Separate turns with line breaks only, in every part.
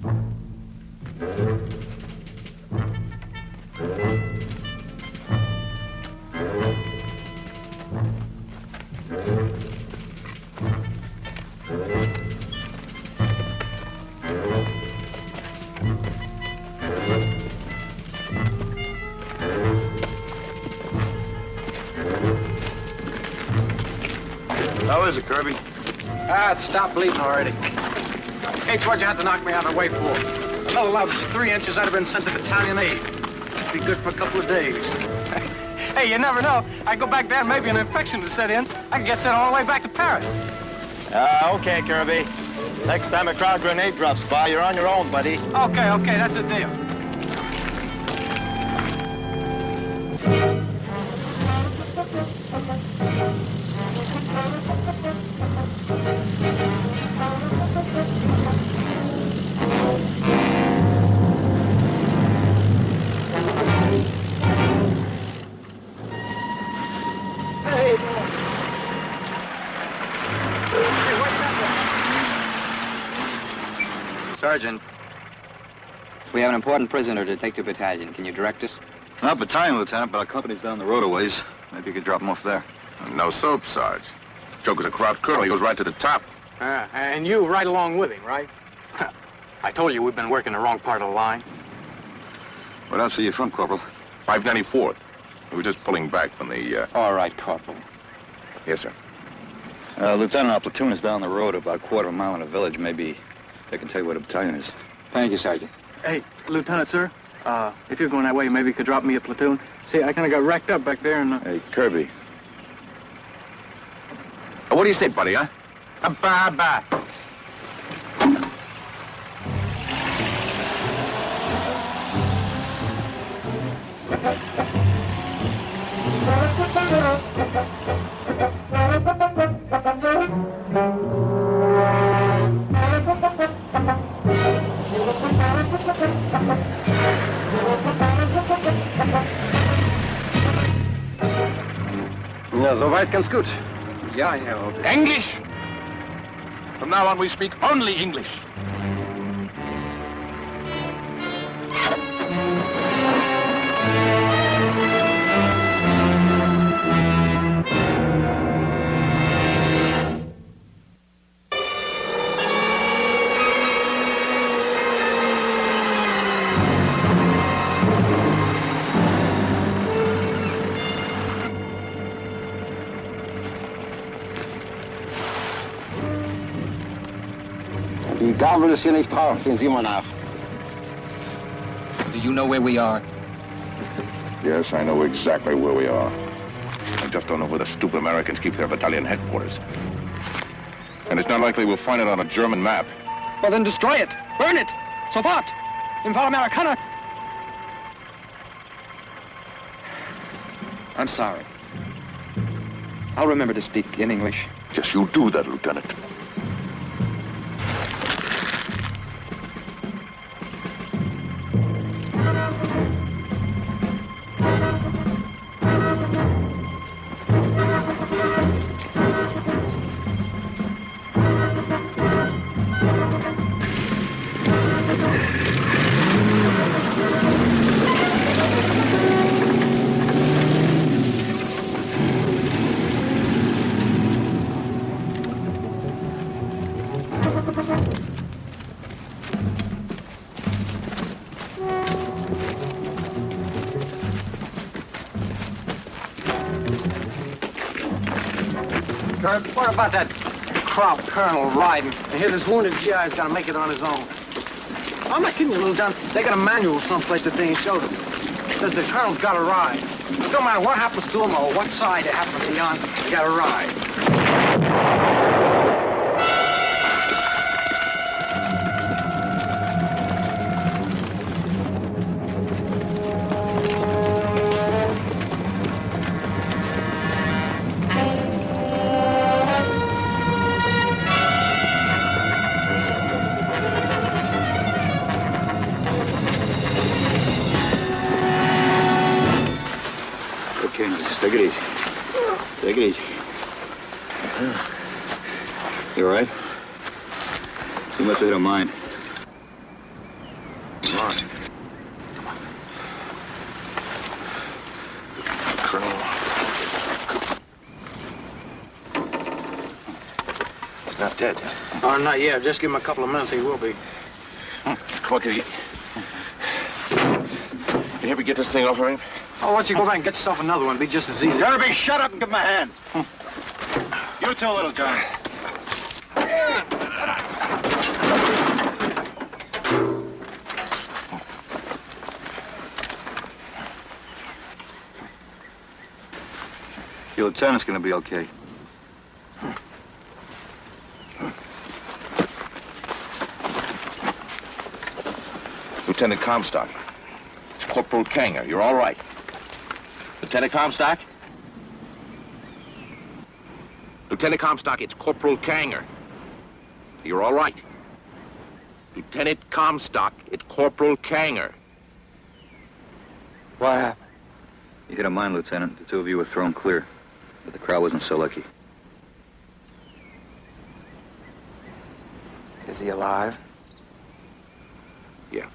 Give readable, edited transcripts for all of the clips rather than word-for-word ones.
How is it, Kirby?
It stopped bleeding already. Gates, why'd you have to knock me out on the way for? Another loud 3 inches, I'd have been sent to battalion aid. Be good for a couple of days. Hey, you never know. I go back there, maybe an infection would set in. I can get sent all the way back to Paris.
Okay, Kirby. Next time a crowd grenade drops by, you're on your own, buddy.
Okay, that's the deal.
Sergeant, we have an important prisoner to take to battalion. Can you direct us?
Not battalion, Lieutenant, but our company's down the road a ways. Maybe you could drop him off there.
No soap, Sarge. Joker's a crowd colonel. He goes right to the top.
And you right along with him, right? I told you we've been working the wrong part of the line.
What else are you from, Corporal?
594th. We were just pulling back from the,
All right, Corporal.
Yes, sir.
Lieutenant, our platoon is down the road about a quarter of a mile in a village. Maybe they can tell you where the battalion is.
Thank you, Sergeant.
Hey, Lieutenant, sir, if you're going that way, maybe you could drop me a platoon. See, I kind of got wrecked up back there and...
Hey, Kirby.
What do you say, buddy, huh? Bye-bye.
Ja, soweit ganz gut.
Ja, okay.
English! From now on, we speak only English.
Die Gabel ist hier nicht drauf, sehen Sie mal nach.
Do you know where we are?
Yes, I know exactly where we are. I just don't know where the stupid Americans keep their battalion headquarters. And it's not likely we'll find it on a German map.
Well, then destroy it. Burn it. Sofort. Im Fall Amerikaner. I'm sorry. I'll remember to speak in English.
Yes, you do that, Lieutenant.
What about that crop colonel riding? And here's this wounded GI's got to make it on his own. I'm not kidding you, Little John. They got a manual someplace that they ain't showed him. It says the colonel's got to ride. It don't matter what happens to him or what side they happen to be on, they got to ride.
Okay, now just take it easy. Take it easy. You all right? Too much they don't mind.
dead.
Oh, not yet. Just give him a couple of minutes, he will be.
Quicker. You help me get this thing off of him?
Oh, once you go back and get yourself another one, it'll be just as easy.
Kirby, shut up and give him a hand. You too, little John.
Your lieutenant's gonna be okay.
Lieutenant Comstock. It's Corporal Kanger. You're all right. Lieutenant Comstock? Lieutenant Comstock, it's Corporal Kanger. You're all right. Lieutenant Comstock, it's Corporal Kanger.
What happened?
You hit a mine, Lieutenant. The two of you were thrown clear. But the crowd wasn't so lucky.
Is he alive?
Yeah.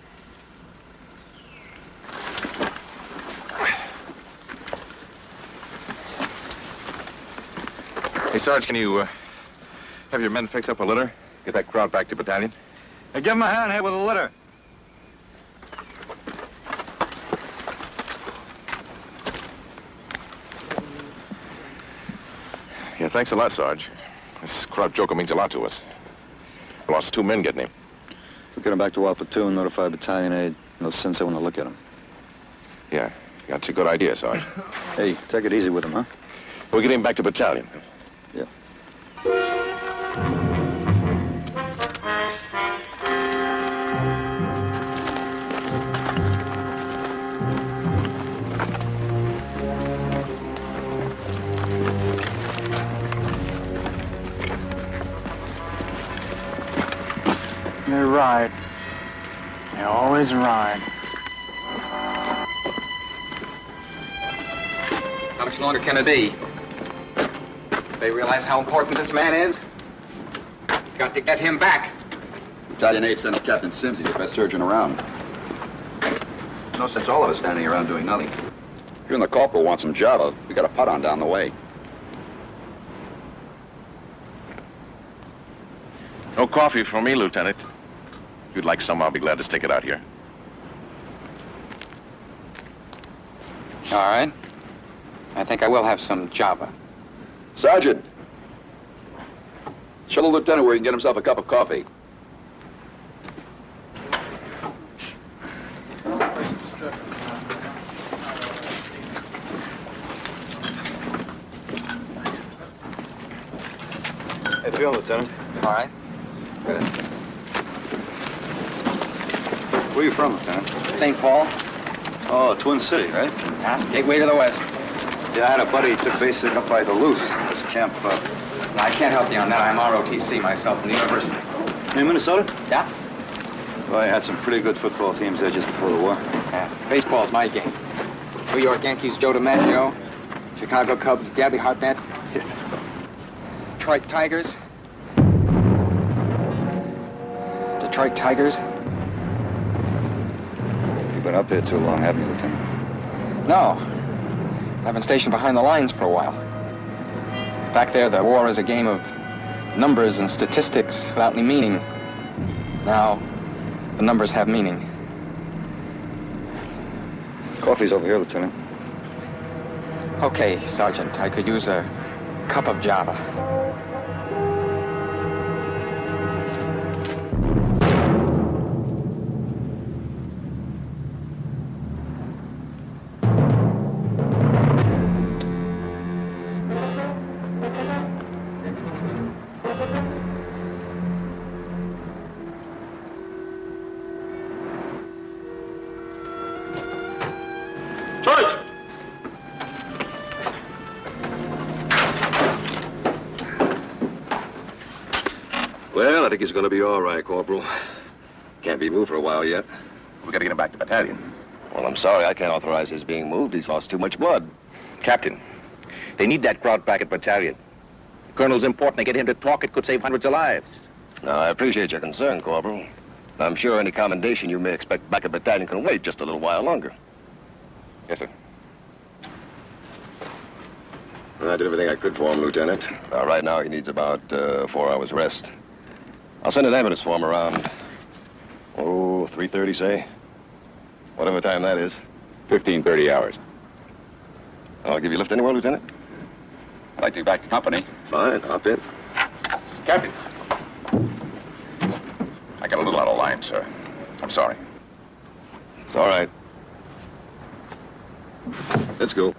Hey, Sarge, can you have your men fix up a litter? Get that crowd back to battalion?
Hey, give him a hand here with a litter.
Yeah, thanks a lot, Sarge. This crowd joker means a lot to us. We lost 2 men getting him.
We'll get him back to our platoon, notify battalion aid, and they'll send someone to look at him.
Yeah, that's a good idea, Sarge.
Hey, take it easy with him, huh?
We'll get him back to battalion.
Yeah.
They ride. They always ride.
How much longer can it be? They realize how important this man is? Got to get him back.
Battalion 8 sent up Captain Sims, the best surgeon around. No sense all of us standing around doing nothing.
You and the corporal want some Java. We got a putt on down the way.
No coffee for me, Lieutenant. If you'd like some, I'll be glad to stick it out here.
All right. I think I will have some Java.
Sergeant! Show the lieutenant where he can get himself a cup of coffee.
Hey, feel, Lieutenant.
All right.
Good. Where are you from, Lieutenant?
St. Paul.
Oh, Twin City, right?
Yeah, gateway to the west.
Yeah, I had a buddy who took basic up by Duluth. This camp,
No, I can't help you on that. I'm ROTC myself from the university.
in Minnesota?
Yeah?
Well, I had some pretty good football teams there just before the war.
Yeah. Baseball's my game. New York Yankees, Joe DiMaggio. Chicago Cubs, Gabby Hartnett. Detroit Tigers. Detroit Tigers.
You've been up here too long, haven't you, Lieutenant?
No. I've been stationed behind the lines for a while. Back there, the war is a game of numbers and statistics without any meaning. Now, the numbers have meaning.
Coffee's over here, Lieutenant.
Okay, Sergeant, I could use a cup of Java.
Sarge!
Well, I think he's going to be all right, Corporal. Can't be moved for a while yet.
We gotta get him back to battalion.
Well, I'm sorry. I can't authorize his being moved. He's lost too much blood.
Captain, they need that crowd back at battalion. The colonel's important. They get him to talk. It could save hundreds of lives.
Now, I appreciate your concern, Corporal. I'm sure any commendation you may expect back at battalion can wait just a little while longer.
Yes, sir.
I did everything I could for him, Lieutenant. Right now, he needs about 4 hours rest. I'll send an ambulance for him around, 3:30, say. Whatever time that is.
30 hours.
I'll give you a lift anywhere, Lieutenant.
I'd like to be back to company.
Fine, hop in.
Captain. I got a little out of line, sir. I'm sorry.
It's all right. Let's go.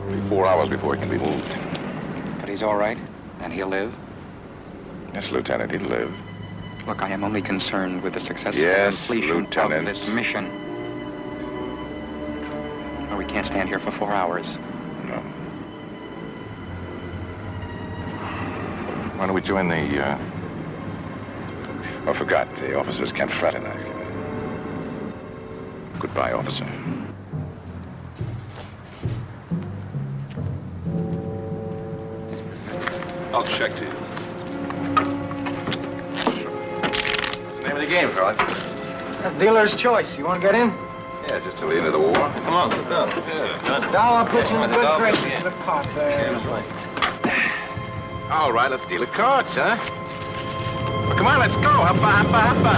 Be 4 hours before he can be moved.
But he's all right, and he'll live.
Yes, Lieutenant, he'll live.
Look, I am only concerned with the successful
Yes,
completion
Lieutenant.
of this mission. Well, we can't stand here for 4 hours.
No. Why don't we join the, I forgot, the officers can't fraternize. Goodbye, officer.
I'll check to you.
What's the name of the game, fella?
Dealer's choice. You want to get in?
Yeah, just till the end of the war.
Come on, sit down. Yeah,
Doll, I'll put you in a good grace in the pot there.
All right, let's deal the cards, huh? Well, come on, let's go. Hoppa, hoppa, hoppa.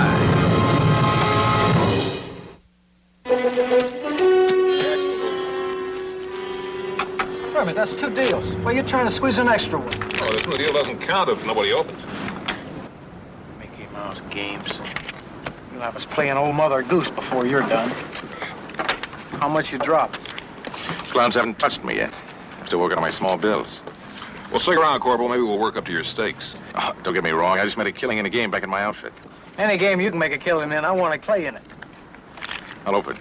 Wait a minute, that's 2 deals. Well, you're trying to squeeze an extra one.
Oh, this new deal doesn't count if nobody opens.
Mickey Mouse games. You'll have us playing old Mother Goose before you're done. How much you drop?
Clowns haven't touched me yet. I'm still working on my small bills.
Well, stick around, Corporal. Maybe we'll work up to your stakes.
Oh, don't get me wrong. I just made a killing in a game back in my outfit.
Any game you can make a killing in, I want to play in it.
I'll open.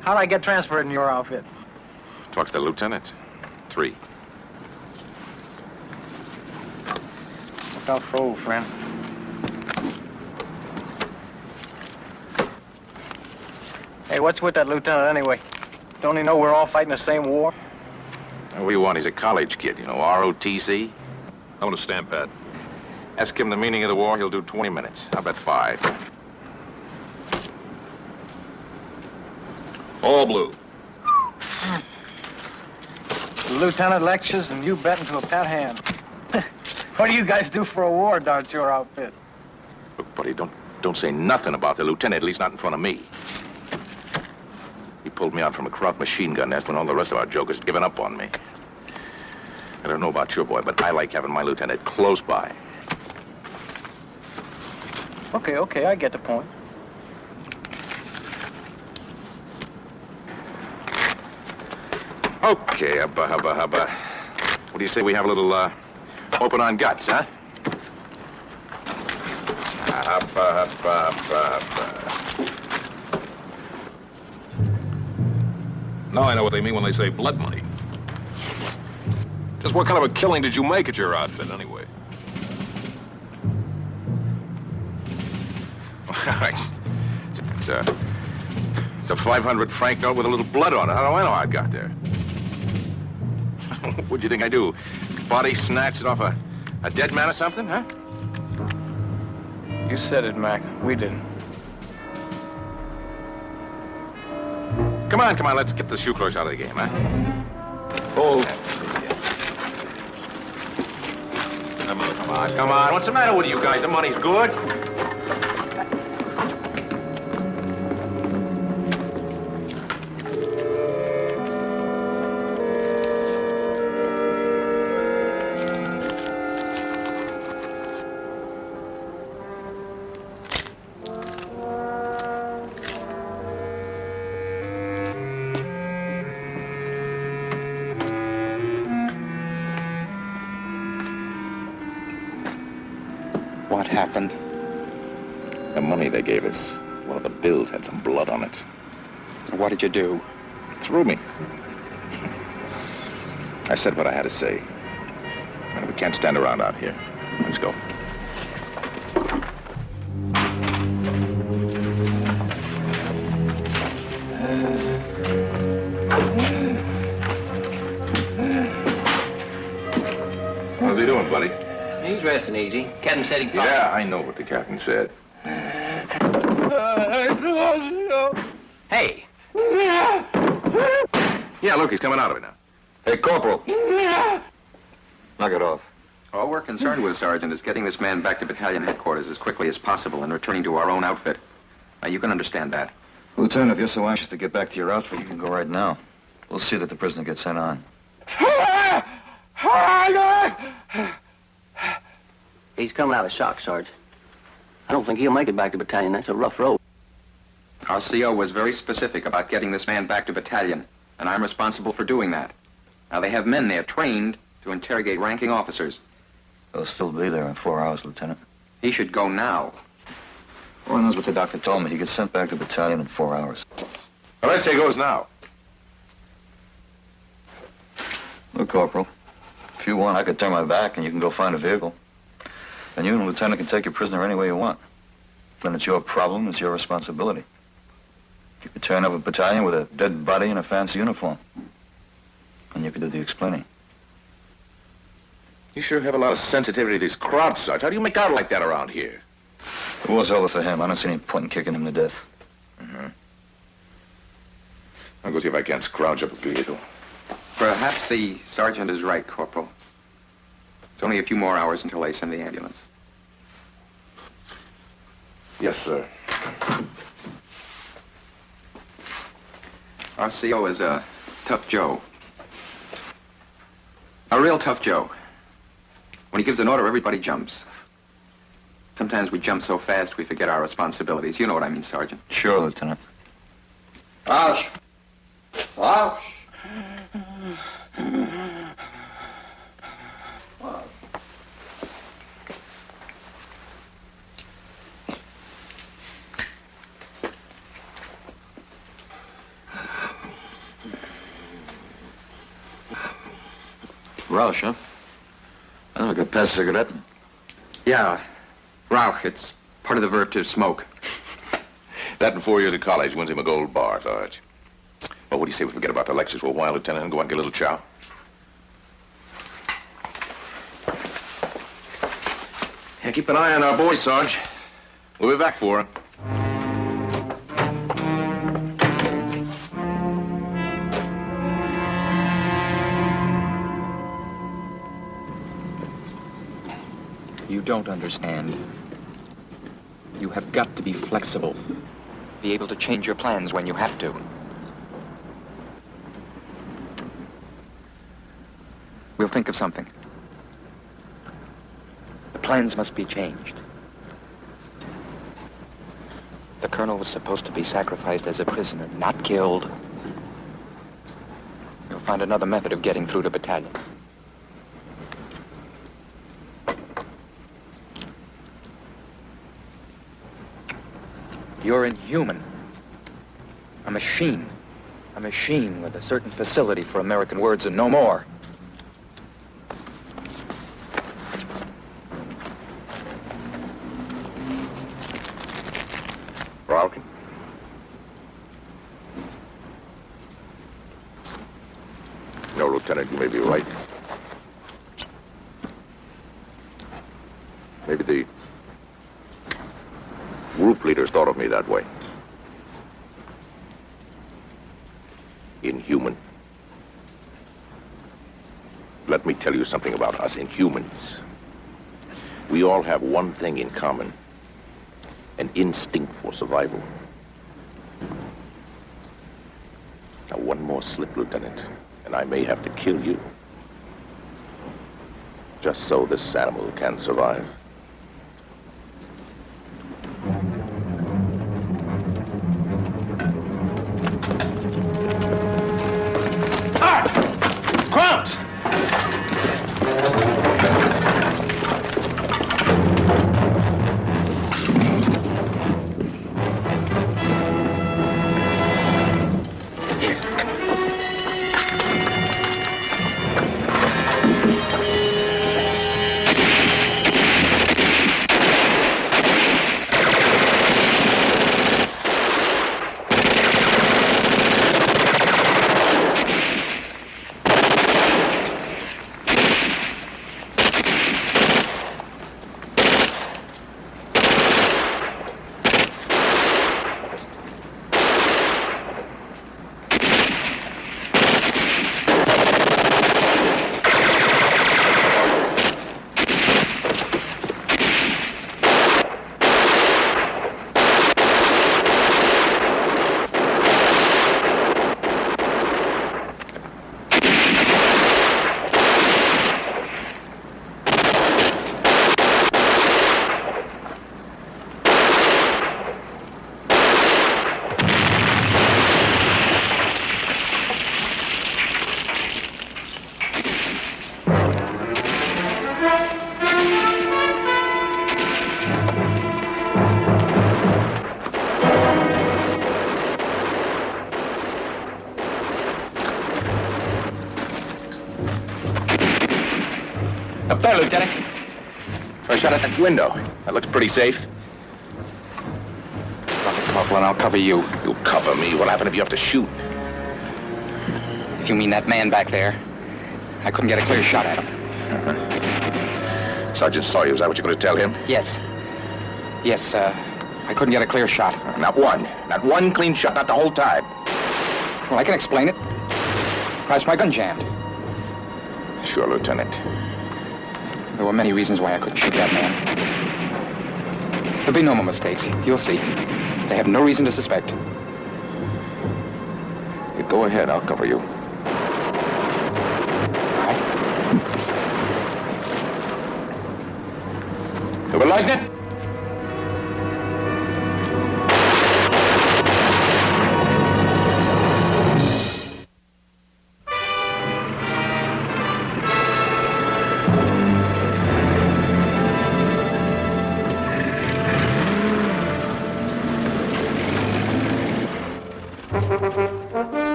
How'd I get transferred in your outfit?
Talk to the lieutenant. 3.
Look out for old friend. Hey, what's with that lieutenant anyway? Don't he know we're all fighting the same war?
What do you want? He's a college kid, you know, ROTC.
I want a stamp pad.
Ask him the meaning of the war, he'll do 20 minutes. I'll bet 5.
All blue.
The lieutenant lectures and you bet into a pat hand. What do you guys do for a war done at your outfit?
Look, buddy, don't say nothing about the lieutenant, at least not in front of me. He pulled me out from a Kraut machine gun nest when all the rest of our jokers had given up on me. I don't know about your boy, but I like having my lieutenant close by.
Okay, I get the point.
Okay, hubba. What do you say we have a little, open on guts, huh? Hubba.
Now I know what they mean when they say blood money. Just what kind of a killing did you make at your outfit, anyway?
It's a 500 franc note with a little blood on it. How do I know how it got there? What'd you think I do? Body snatched it off a dead man or something, huh?
You said it, Mac. We didn't.
Come on, let's get the shoe clerks out of the game, huh?
Oh.
Come on. What's the matter with you guys? The money's good.
What happened?
The money they gave us, one of the bills had some blood on it.
What did you do?
Threw me. I said what I had to say. And we can't stand around out here. Let's go.
He's resting easy. Captain said he...
Yeah, I know what the captain said.
Hey!
Yeah, look, he's coming out of it now.
Hey, Corporal. Knock it off.
All we're concerned with, Sergeant, is getting this man back to battalion headquarters as quickly as possible and returning to our own outfit. Now, you can understand that.
Lieutenant, if you're so anxious to get back to your outfit, you can go right now. We'll see that the prisoner gets sent on.
He's coming out of shock, Sarge. I don't think he'll make it back to battalion. That's a rough road.
Our CO was very specific about getting this man back to battalion, and I'm responsible for doing that. Now, they have men there trained to interrogate ranking officers.
They'll still be there in 4 hours, Lieutenant.
He should go now.
Well, that's what the doctor told me. He gets sent back to battalion in 4 hours.
Well, I say he goes now.
Look, Corporal, if you want, I could turn my back and you can go find a vehicle. And you and the Lieutenant can take your prisoner any way you want. Then it's your problem, it's your responsibility. You could turn up a battalion with a dead body and a fancy uniform. And you could do the explaining.
You sure have a lot of sensitivity to these crowds, Sarge. How do you make out like that around here?
The war's over for him. I don't see any point in kicking him to death.
I'll go see if I can't scrounge up a vehicle.
Perhaps the sergeant is right, Corporal. It's only a few more hours until they send the ambulance.
Yes, sir.
Our CO is a tough Joe. A real tough Joe. When he gives an order, everybody jumps. Sometimes we jump so fast we forget our responsibilities. You know what I mean, Sergeant.
Sure, Lieutenant.
Ouch! Ouch!
Roush, huh? I think I could pass a cigarette.
Yeah, Rauch. It's part of the verb to smoke.
That in 4 years of college wins him a gold bar, Sarge. Well, what do you say we forget about the lectures for a while, Lieutenant, and go out and get a little chow? Yeah, keep an eye on our boy, Sarge. We'll be back for him.
You don't understand. You have got to be flexible. Be able to change your plans when you have to. We'll think of something. The plans must be changed. The colonel was supposed to be sacrificed as a prisoner, not killed. You'll find another method of getting through to battalion. You're inhuman. A machine. A machine with a certain facility for American words and no more.
Ralkin? No, Lieutenant, you may be right. Maybe the group leaders thought of me that way. Inhuman. Let me tell you something about us Inhumans. We all have one thing in common. An instinct for survival. Now, one more slip, Lieutenant, and I may have to kill you. Just so this animal can survive.
Crowds!
There, Lieutenant. I shot at that window. That looks pretty safe.
Drop it, Corporal, and I'll cover you.
You'll cover me. What happened if you have to shoot?
If you mean that man back there, I couldn't get a clear shot at him.
Sergeant saw you. Is that what you're going to tell him?
Yes. Yes, I couldn't get a clear shot.
Not one. Not one clean shot, not the whole time.
Well, I can explain it. Perhaps my gun jammed.
Sure, Lieutenant.
There were many reasons why I couldn't shoot that man. There'll be no more mistakes. You'll see. They have no reason to suspect.
You go ahead. I'll cover you.
All right.
You realize it?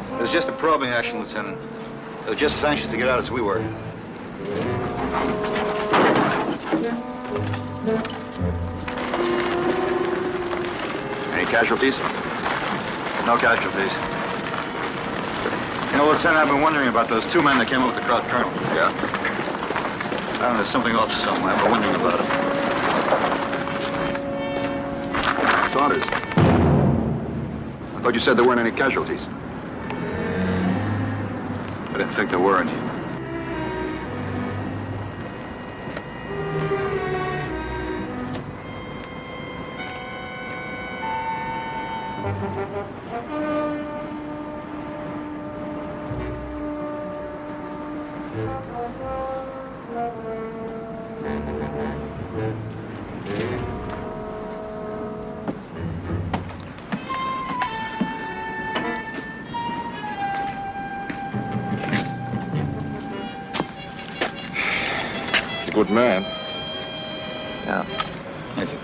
It was just a probing action, Lieutenant. They were just as anxious to get out as we were.
Any casualties?
No casualties. You know, Lieutenant, I've been wondering about those two men that came up with the crowd colonel.
Yeah?
I don't know, there's something off somewhere. I've been wondering about them.
Saunders. I thought you said there weren't any casualties.
I didn't think there were any.
He's a good man.
Yeah. Thank you.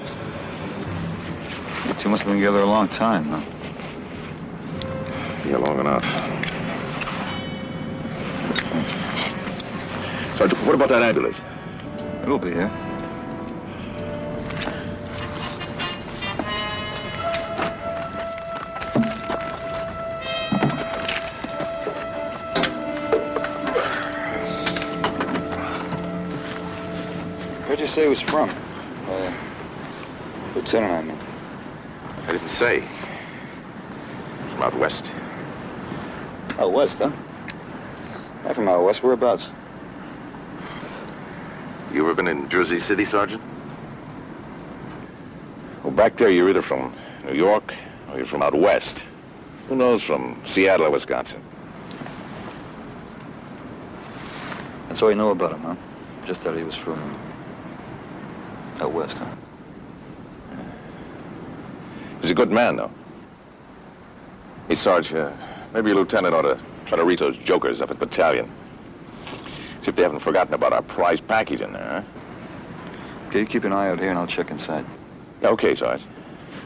You two must have been together a long time, huh?
Yeah, long enough. Sergeant, what about that ambulance?
It'll be here. Where'd you say he was from? Lieutenant, I mean.
I didn't say. From out west.
Out west, huh? I'm from out west. Whereabouts?
You ever been in Jersey City, Sergeant? Well, back there, you're either from New York or you're from out west. Who knows, from Seattle or Wisconsin.
That's all you know about him, huh? Just that he was from out west, huh?
He's a good man, though. Hey, Sarge, maybe your lieutenant ought to try to reach those jokers up at Battalion. See if they haven't forgotten about our prize package in there, huh?
Okay, you keep an eye out here and I'll check inside.
Okay, Sarge.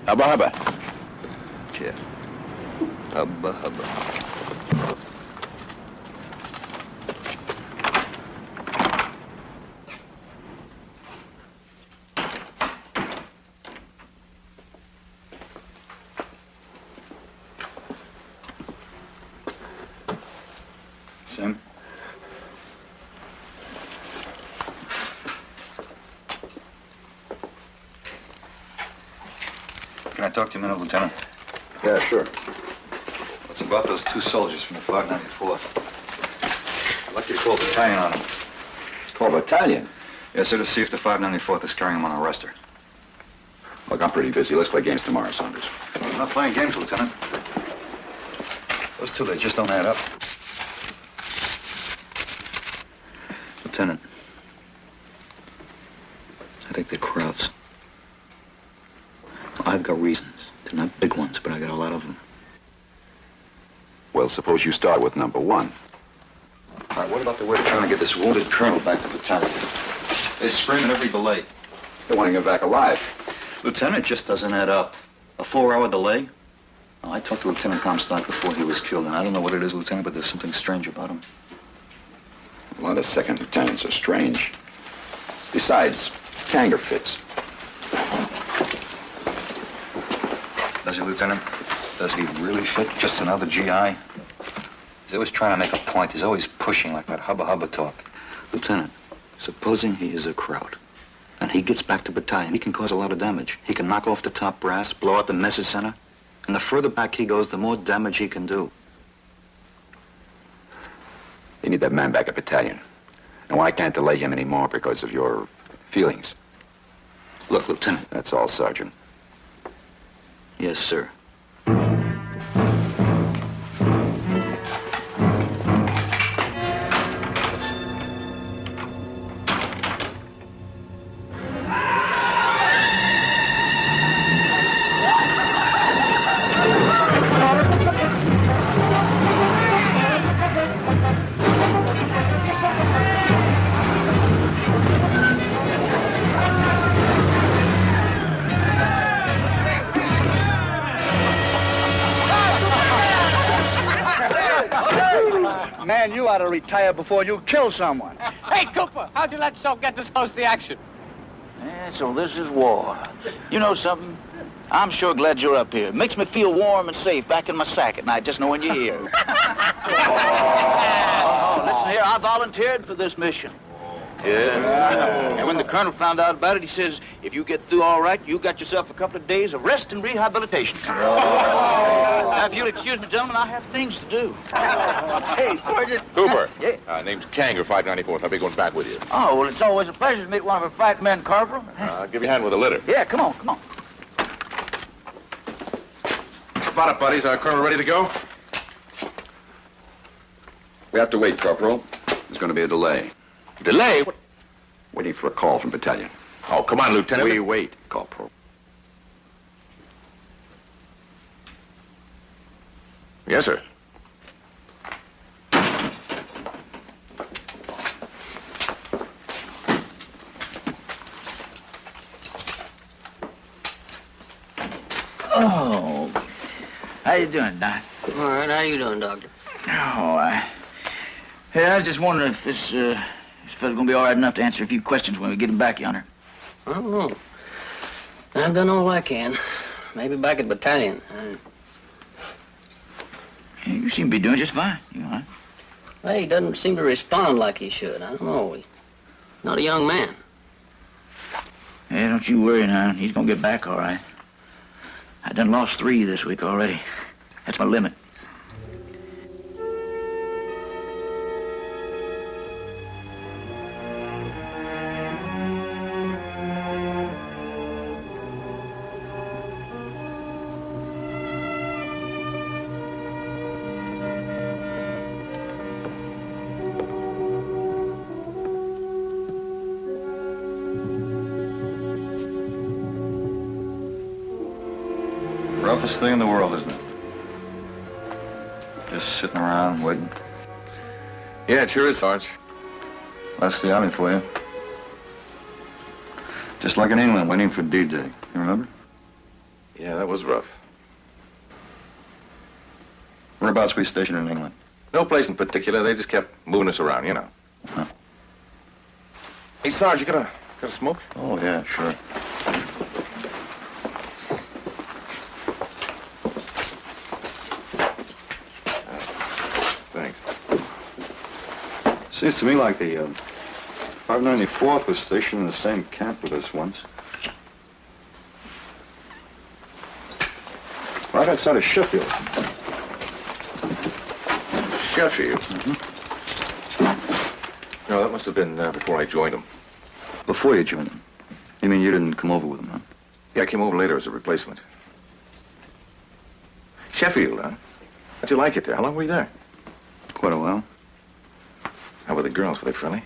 Hubba hubba.
Yeah. Hubba hubba. Sam? Can I talk to you a minute, Lieutenant?
Yeah, sure.
What's about those two soldiers from the 594th? I'd like you to call a battalion on them.
Call battalion.
Yes, sir, to see if the 594th is carrying them on a arrester.
Look, I'm pretty busy. Let's play games tomorrow, Saunders.
I'm not playing games, Lieutenant. Those two, they just don't add up. Lieutenant, I think they're crowds. I've got reasons. They're not big ones, but I got a lot of them.
Well, suppose you start with number one.
All right, what about the way they're trying to get this wounded colonel back to the battalion? They're screaming every delay.
They want to get back alive.
Lieutenant, it just doesn't add up. A 4-hour delay? Well, I talked to Lieutenant Comstock before he was killed, and I don't know what it is, Lieutenant, but there's something strange about him.
A lot of second lieutenants are strange. Besides, Kanger fits.
Does he, Lieutenant? Does he really fit? Just another GI? He's always trying to make a point. He's always pushing like that hubba-hubba talk. Lieutenant, supposing he is a Kraut, and he gets back to battalion, he can cause a lot of damage. He can knock off the top brass, blow out the message center, and the further back he goes, the more damage he can do.
You need that man back at battalion. Now, I can't delay him anymore because of your feelings.
Look, Lieutenant.
That's all, Sergeant.
Yes, sir.
Man, you ought to retire before you kill someone.
Hey, Cooper, how'd you let yourself get this close to the action?
Yeah, so this is war. You know something? I'm sure glad you're up here. Makes me feel warm and safe back in my sack at night just knowing you're here. Oh, listen here, I volunteered for this mission. Yeah. And when the colonel found out about it, he says, if you get through all right, you got yourself a couple of days of rest and rehabilitation. Now, if you'll excuse me, gentlemen, I have things to do.
Hey, Sergeant.
Cooper.
Yeah.
Name's Kanger, 594th. I'll be going back with you.
Oh, well, it's always a pleasure to meet one of our fighting men, Corporal.
I'll give you a hand with a litter.
Yeah, come on, come on.
Spot it, buddies. Our colonel ready to go?
We have to wait, Corporal. There's going to be a delay.
Delay?
Waiting for a call from battalion.
Oh, come on, Lieutenant.
We wait, Corporal.
Yes, sir.
Oh, how you doing, Doc?
All right, how you doing, Doctor?
Hey, I was just wondering if this fella's gonna be all right enough to answer a few questions when we get him back yonder.
I don't know. I've done all I can. Maybe back at battalion.
Yeah, you seem to be doing just fine. You know,
Well, he doesn't seem to respond like he should. I don't know. He's not a young man.
Yeah, don't you worry now. He's gonna get back all right. I done lost 3 this week already. That's my limit.
Roughest thing in the world, isn't it? Just sitting around waiting.
Yeah, it sure is, Sarge.
That's the army for you. Just like in England, waiting for D-Day. You remember?
Yeah, that was rough.
Whereabouts were you stationed in England?
No place in particular. They just kept moving us around, you know.
Huh.
Hey, Sarge, you got a smoke?
Oh, yeah, sure.
Thanks.
Seems to me like the 594th was stationed in the same camp with us once. Right outside of Sheffield.
Sheffield? No, that must have been before I joined them.
Before you joined them? You mean you didn't come over with them, huh?
Yeah, I came over later as a replacement. Sheffield, huh? How'd you like it there? How long were you there?
Quite a while.
How were the girls? Were they friendly?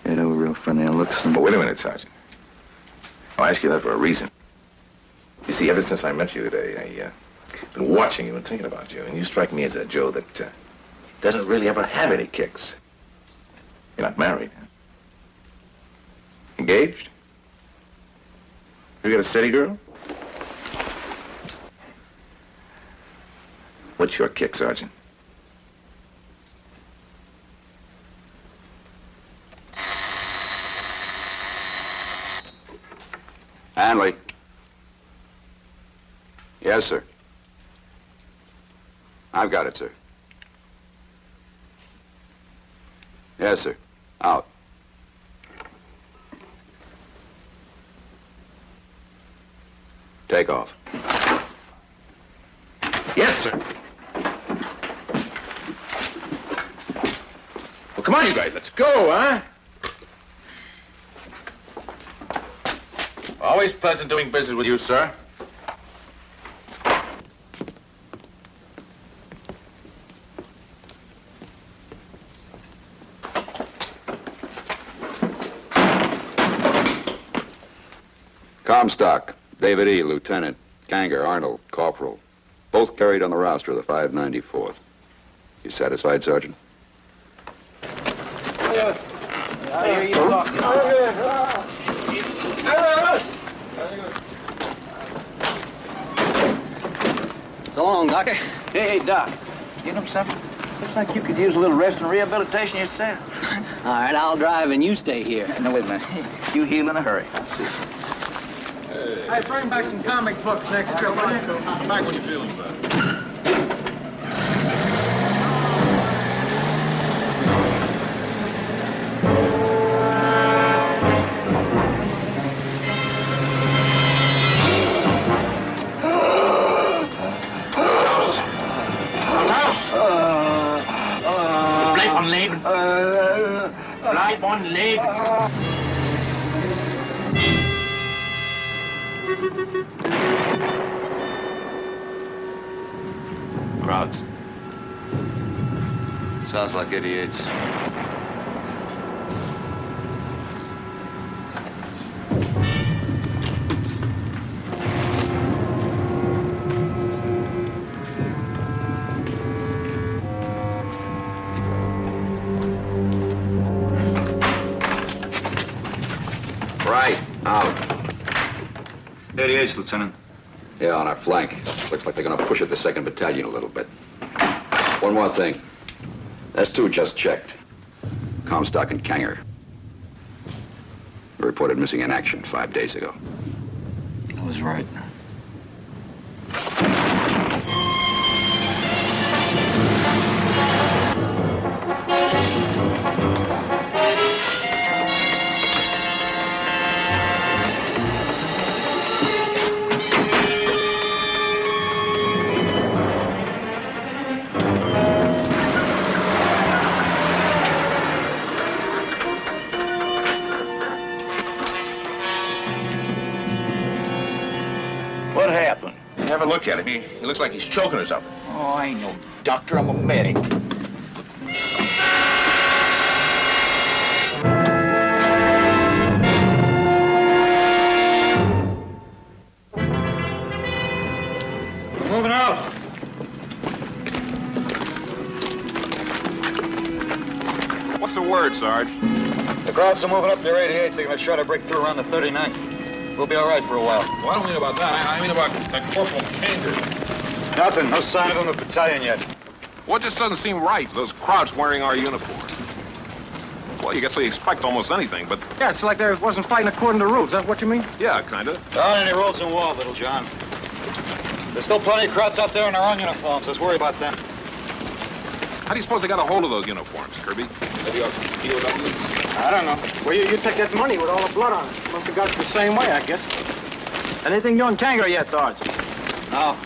Yeah, they were real friendly on looks.
But wait a minute, Sergeant. I'll ask you that for a reason. You see, ever since I met you today, I've been watching you and thinking about you, and you strike me as a Joe that doesn't really ever have any kicks. You're not married, huh? Engaged? You got a steady girl? What's your kick, Sergeant?
Hanley. Yes, sir. I've got it, sir. Yes, sir. Out. Take off.
Yes, sir. Well, come on, you guys. Let's go, huh? Always pleasant doing business with you, sir.
Comstock, David E., Lieutenant. Ganger, Arnold, Corporal. Both carried on the roster of the 594th. You satisfied, Sergeant?
I hear you talking.
So long, Doctor.
Hey, Doc. You know something? Looks like you could use a little rest and rehabilitation yourself.
All right, I'll drive and you stay here.
No, wait a minute. You heal in a hurry.
Hey, bring back some comic books next trip, will you?
Back when you're feeling better.
Bleib on Leben. Bleib on Leben.
Crowds. Sounds like 88s.
Right. Out.
88s, Lieutenant.
Yeah, on our flank. Looks like they're gonna push at the 2nd Battalion a little bit. One more thing. S2 just checked. Comstock and Kanger. Reported missing in action 5 days ago.
I was right.
What happened?
Have a look at him. He looks like he's choking or something.
Oh, I ain't no doctor. I'm a medic.
Moving out.
What's the word, Sarge?
The crowds are moving up their 88s. They're gonna try to break through around the 39th. We'll be all right for a while.
Well, I don't mean about that. I mean about that Corporal Kanger.
Nothing. No sign of him in the battalion yet.
What just doesn't seem right? Those crowds wearing our uniform. Well, you guess we expect almost anything, but
Yeah, it's like they wasn't fighting according to rules. Is that what you mean?
yeah, kinda.
There aren't any rules in war, Little John. There's still plenty of crowds out there in their own uniforms. Let's worry about them.
How do you suppose they got a hold of those uniforms, Kirby? Maybe our POWs?
I don't know. Well, you take that money with all the blood on it. Must have got it the same way, I guess.
Anything on Kanger yet, Sarge?
No.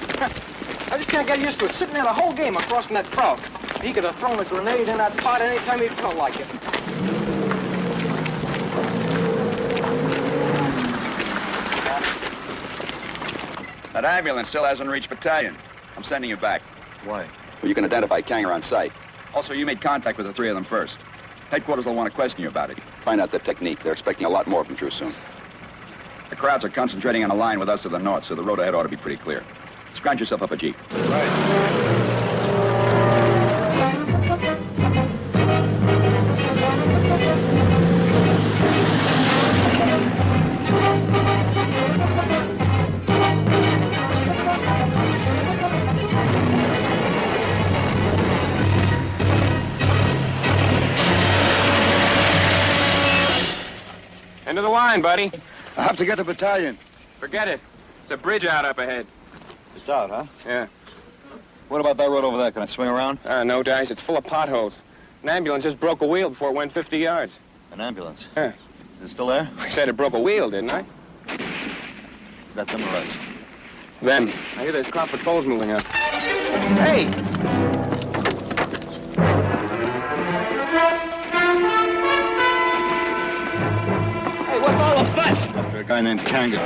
I just can't get used to it. Sitting there the whole game across from that crowd. He could have thrown a grenade in that pot any time he felt like it.
That ambulance still hasn't reached battalion. I'm sending you back.
Why?
Well, you can identify Kanger on sight. Also, you made contact with the 3 of them first. Headquarters will want to question you about it. Find out their technique. They're expecting a lot more from Drew soon. The crowds are concentrating on a line with us to the north, so the road ahead ought to be pretty clear. Scrounge yourself up a jeep.
End of the line, buddy.
I have to get the battalion.
Forget it. There's a bridge out up ahead.
It's out, huh?
Yeah.
What about that road over there? Can I swing around?
No, Dice. It's full of potholes. An ambulance just broke a wheel before it went 50 yards.
An ambulance?
Yeah.
Is it still there?
I said it broke a wheel, didn't I?
Is that them or us?
Them. I hear there's crop patrols moving up. Hey! Hey, what's all the fuss?
After a guy named Kanga.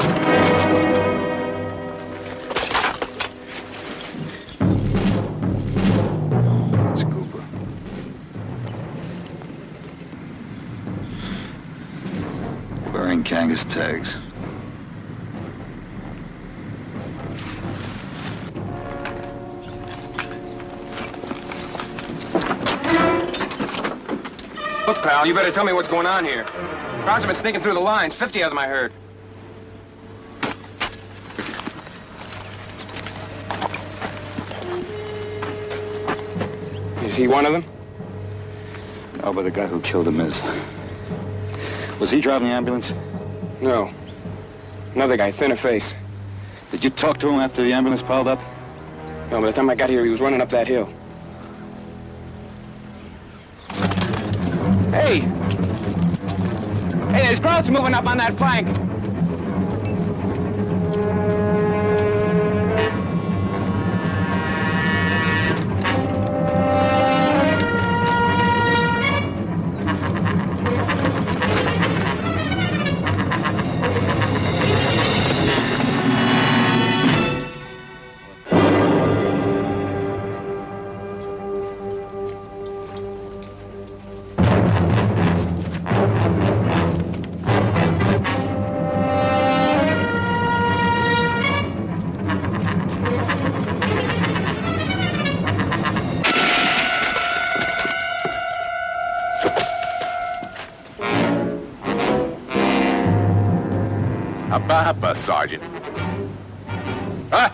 It's Cooper. Wearing Kanga's tags.
Look, pal, you better tell me what's going on here. Crowds have been sneaking through the lines. 50 of them, I heard. Is he one of them?
No, but the guy who killed him is. Was he driving the ambulance?
No. Another guy, thinner face.
Did you talk to him after the ambulance piled up?
No, by the time I got here, he was running up that hill. Hey! Hey, there's crowds moving up on that flank.
Hoppa, Sergeant. Huh?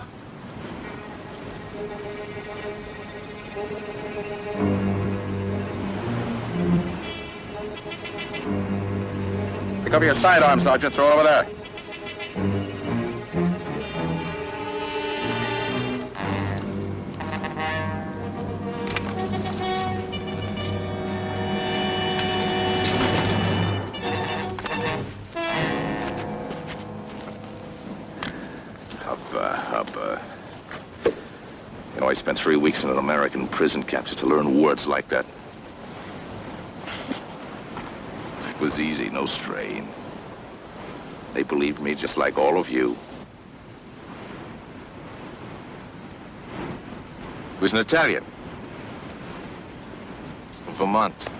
Pick up your sidearm, Sergeant. Throw it over there. You know, I spent 3 weeks in an American prison camp just to learn words like that. It was easy, no strain. They believed me just like all of you. He was an Italian. From Vermont.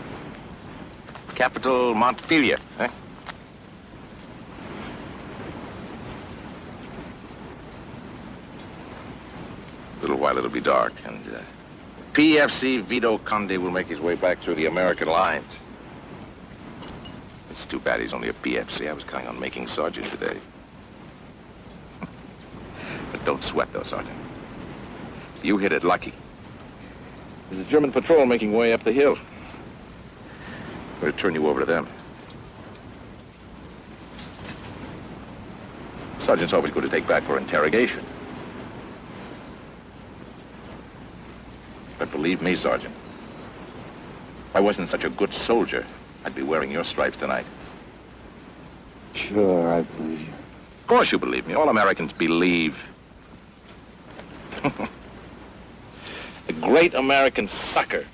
Capital Montpelier, eh? A little while it'll be dark, and PFC Vito Conde will make his way back through the American lines. It's too bad he's only a PFC. I was counting on making Sergeant today. But don't sweat, though, Sergeant. You hit it lucky. There's a German patrol making way up the hill. I'm going to turn you over to them. Sergeant's always good to take back for interrogation. But believe me, Sergeant, if I wasn't such a good soldier, I'd be wearing your stripes tonight.
Sure, I believe you.
Of course you believe me. All Americans believe. A great American sucker.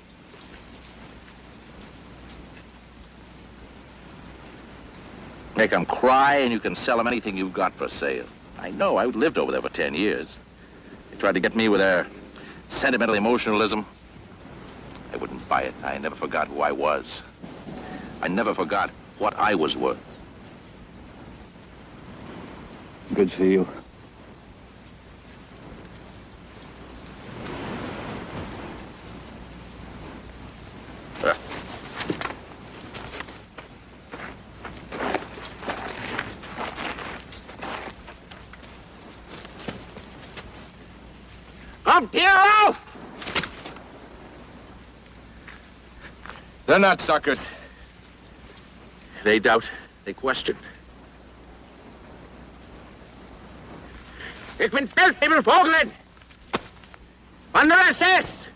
Make them cry and you can sell them anything you've got for sale. I know, I lived over there for 10 years. They tried to get me with their sentimental emotionalism. I wouldn't buy it. I never forgot who I was. I never forgot what I was worth.
Good for you.
Come here, Ralph! They're not suckers. They doubt
They question. Ich bin Feldwebel under SS.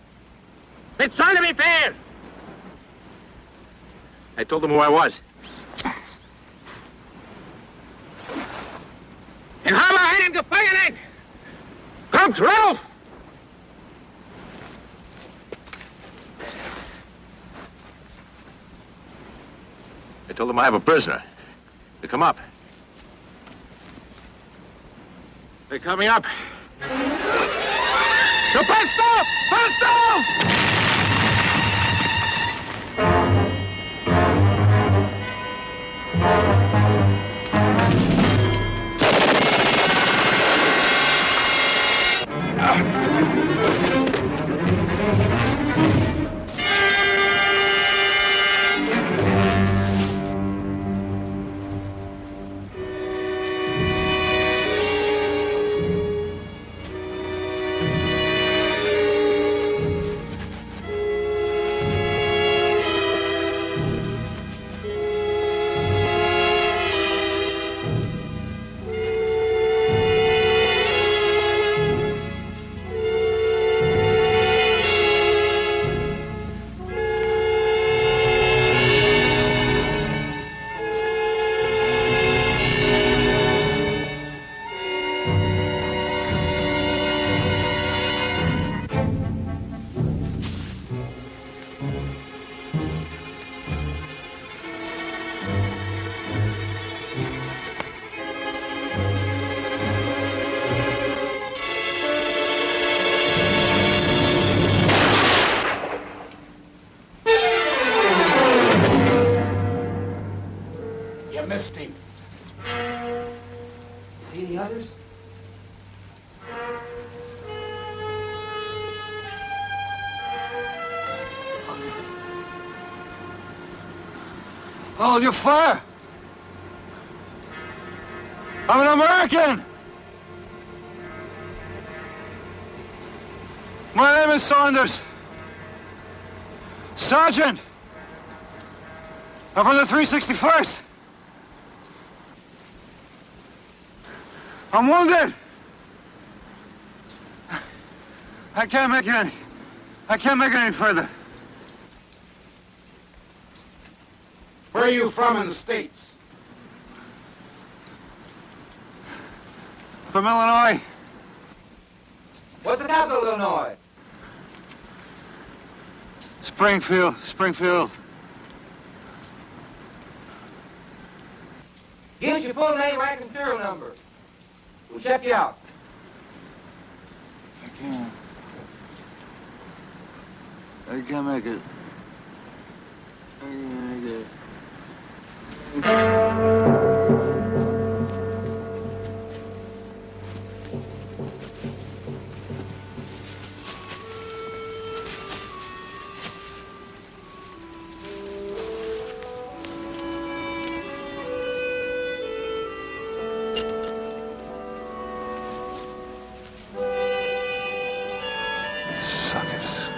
It's trying to be fair. I told them who I was. And habe einen Gefangenen. Kommt rauf! I told them I have a prisoner. They come up. They're coming up. No, presto! Presto!
Missed him. See the others? Hold your fire! I'm an American! My name is Saunders. Sergeant! I'm from the 361st. I'm wounded! I can't make it any further.
Where are you from in the States?
From Illinois.
What's the capital of Illinois?
Springfield.
Give us your full name, rank, and serial number. We'll check you out.
I can't make it. Suckers.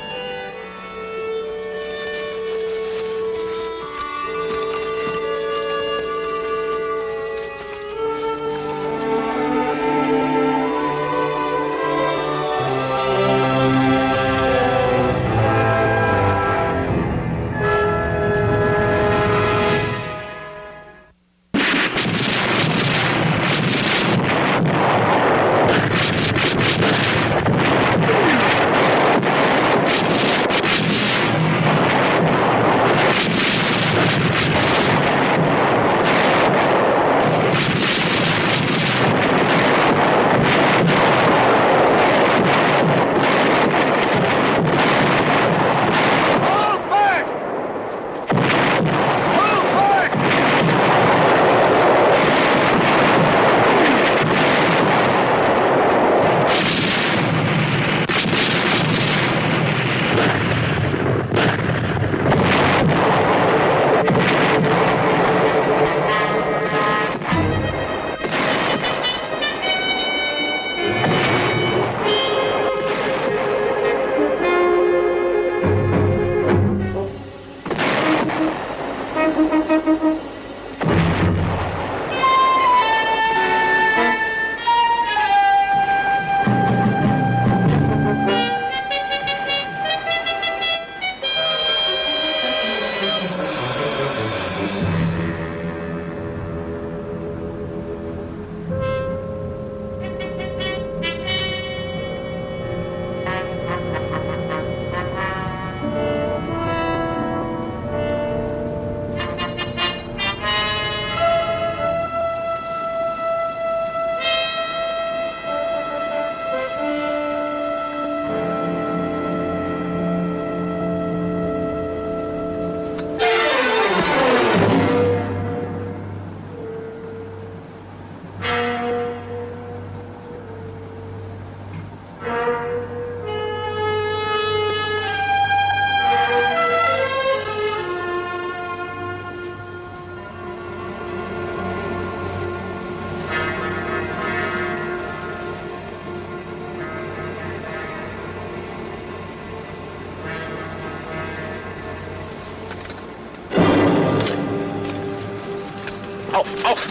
Auf! Auf!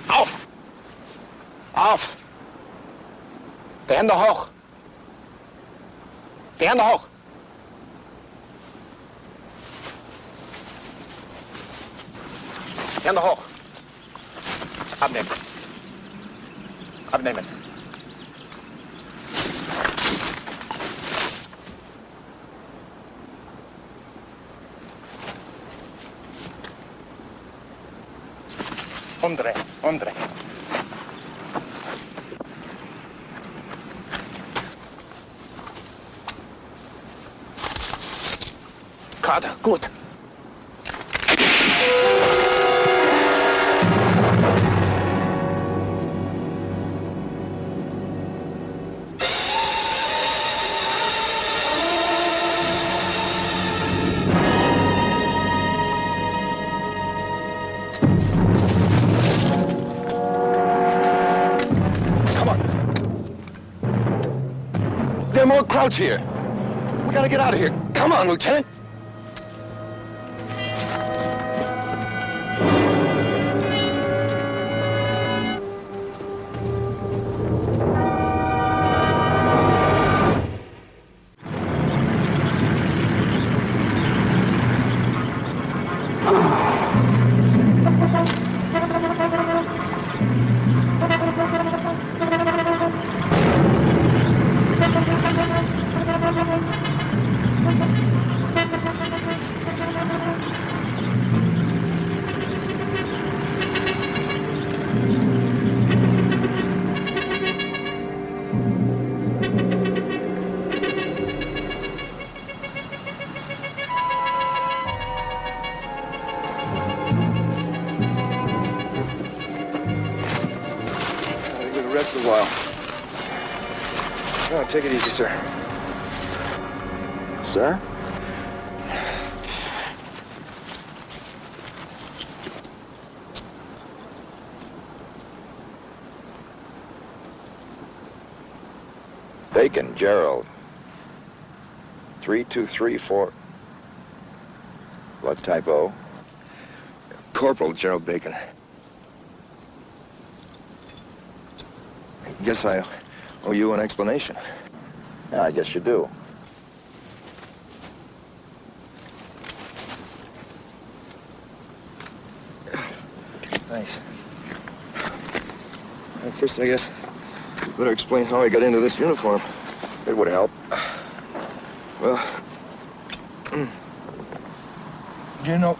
Auf!
Auf! Die Hände hoch! Die Hände hoch! Hände hoch! Abnehmen! Abnehmen! Umdrehen, umdrehen. Gerade, gut.
There are more crowds here. We gotta get out of here. Come on, Lieutenant.
Rest a while. Oh, take it easy, sir.
Sir?
Bacon, Gerald. 3234. What typo?
Corporal Gerald Bacon. Guess I owe you an explanation.
Yeah, I guess you do.
Thanks. First, I guess, better explain how I got into this uniform.
It would help.
Well, do you know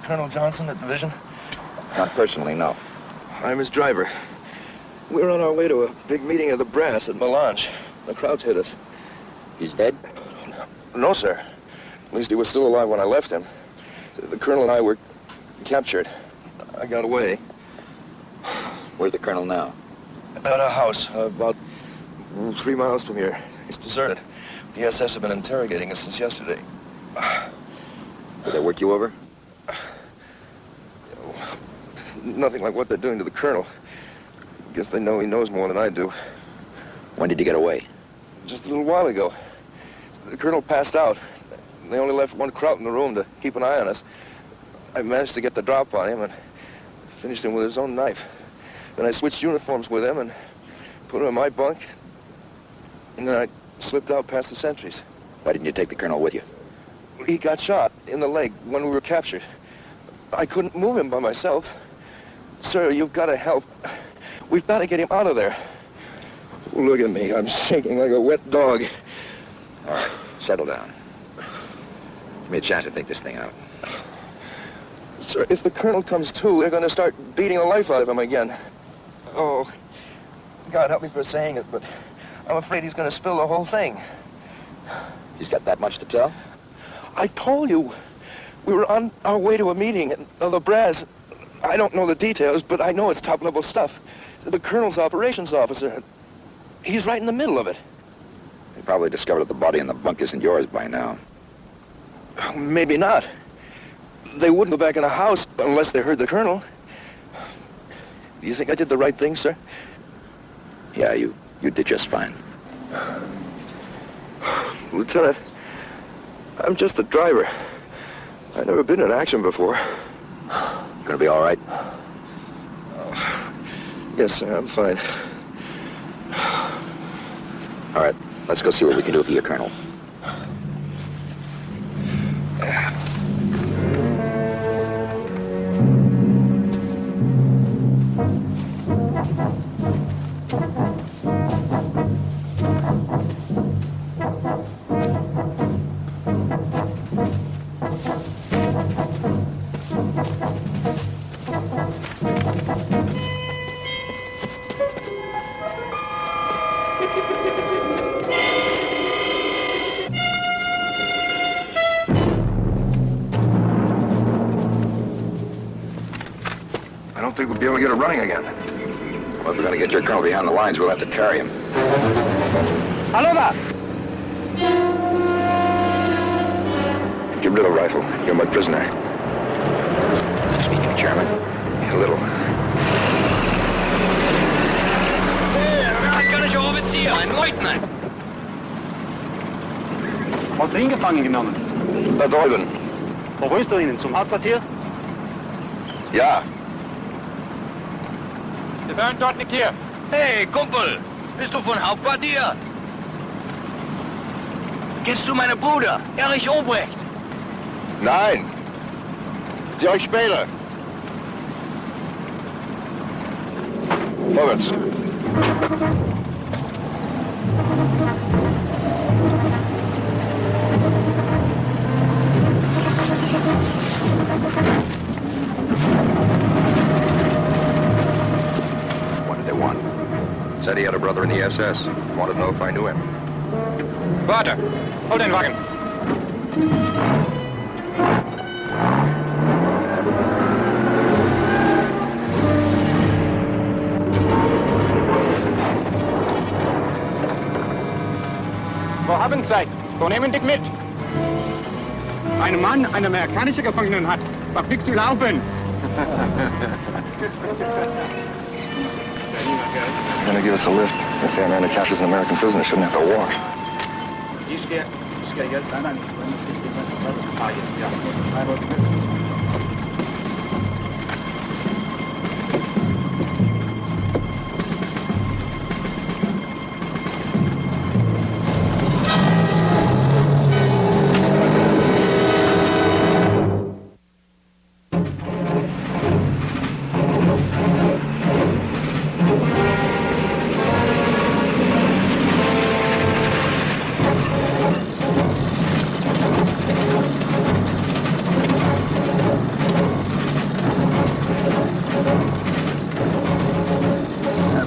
Colonel Johnson at Division?
Not personally, no.
I'm his driver. We were on our way to a big meeting of the brass at Melange. The crowds hit us.
He's dead?
No, sir. At least he was still alive when I left him. The colonel and I were captured. I got away.
Where's the colonel now?
At a house about 3 miles from here. He's deserted. The SS have been interrogating us since yesterday.
Did they work you over?
Nothing like what they're doing to the colonel. Guess they know he knows more than I do.
When did you get away?
Just a little while ago. The colonel passed out. They only left one Kraut in the room to keep an eye on us. I managed to get the drop on him and finished him with his own knife. Then I switched uniforms with him and put him in my bunk. And then I slipped out past the sentries.
Why didn't you take the colonel with you?
He got shot in the leg when we were captured. I couldn't move him by myself. Sir, you've got to help. We've got to get him out of there. Look at me. I'm shaking like a wet dog.
All right, settle down. Give me a chance to think this thing out.
Sir, if the colonel comes to, they're going to start beating the life out of him again. Oh, God help me for saying it, but I'm afraid he's going to spill the whole thing.
He's got that much to tell?
I told you. We were on our way to a meeting at the brass. I don't know the details, but I know it's top-level stuff. The colonel's operations officer, he's right in the middle of it.
He probably discovered that the body in the bunk isn't yours by now.
Maybe not. They wouldn't go back in the house unless they heard the colonel. Do you think I did the right thing, sir?
Yeah, you did just fine.
Lieutenant, I'm just a driver. I've never been in action before.
Gonna be all right?
Yes, sir, I'm fine.
All right, let's go see what we can do for you, Colonel.
I don't think we'll be able to get it running again.
Well, if we're gonna get your colonel behind the lines, we'll have to carry him.
Hallo da!
Give me the rifle. You're my prisoner.
Speaking German?
A little.
Amerikanischer Offizier, ein Leutnant.
Hast du ihn gefangen genommen?
Da drüben.
Wo willst du ihn? Zum Hauptquartier?
Ja.
Wir hören dort nicht hier.
Hey, Kumpel, bist du von Hauptquartier? Kennst du meinen Bruder, Erich Obrecht?
Nein. Sieh euch später. Vorwärts.
What did they want? Said he had a brother in the SS. Wanted to know if I knew him.
Warte, hol den Wagen. Wo haben Sie? Wo nehmen dich mit? Ein Mann eine amerikanische Gefangenen hat. Verflixt zu laufen.
They're gonna give us a lift. They say Amanda Cash is an American prisoner. Shouldn't have to walk.
Ich gehe jetzt an.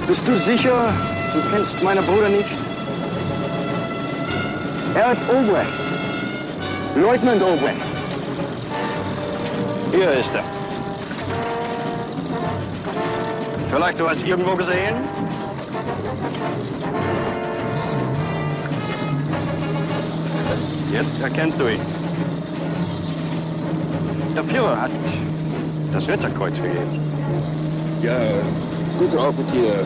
Bist du sicher, du kennst meinen Bruder nicht? Erich Obrecht. Leutnant Obrecht. Hier ist er. Vielleicht du hast ihn irgendwo gesehen? Jetzt erkennst du ihn. Der Führer hat das Ritterkreuz gegeben.
Ja, guter Offizier.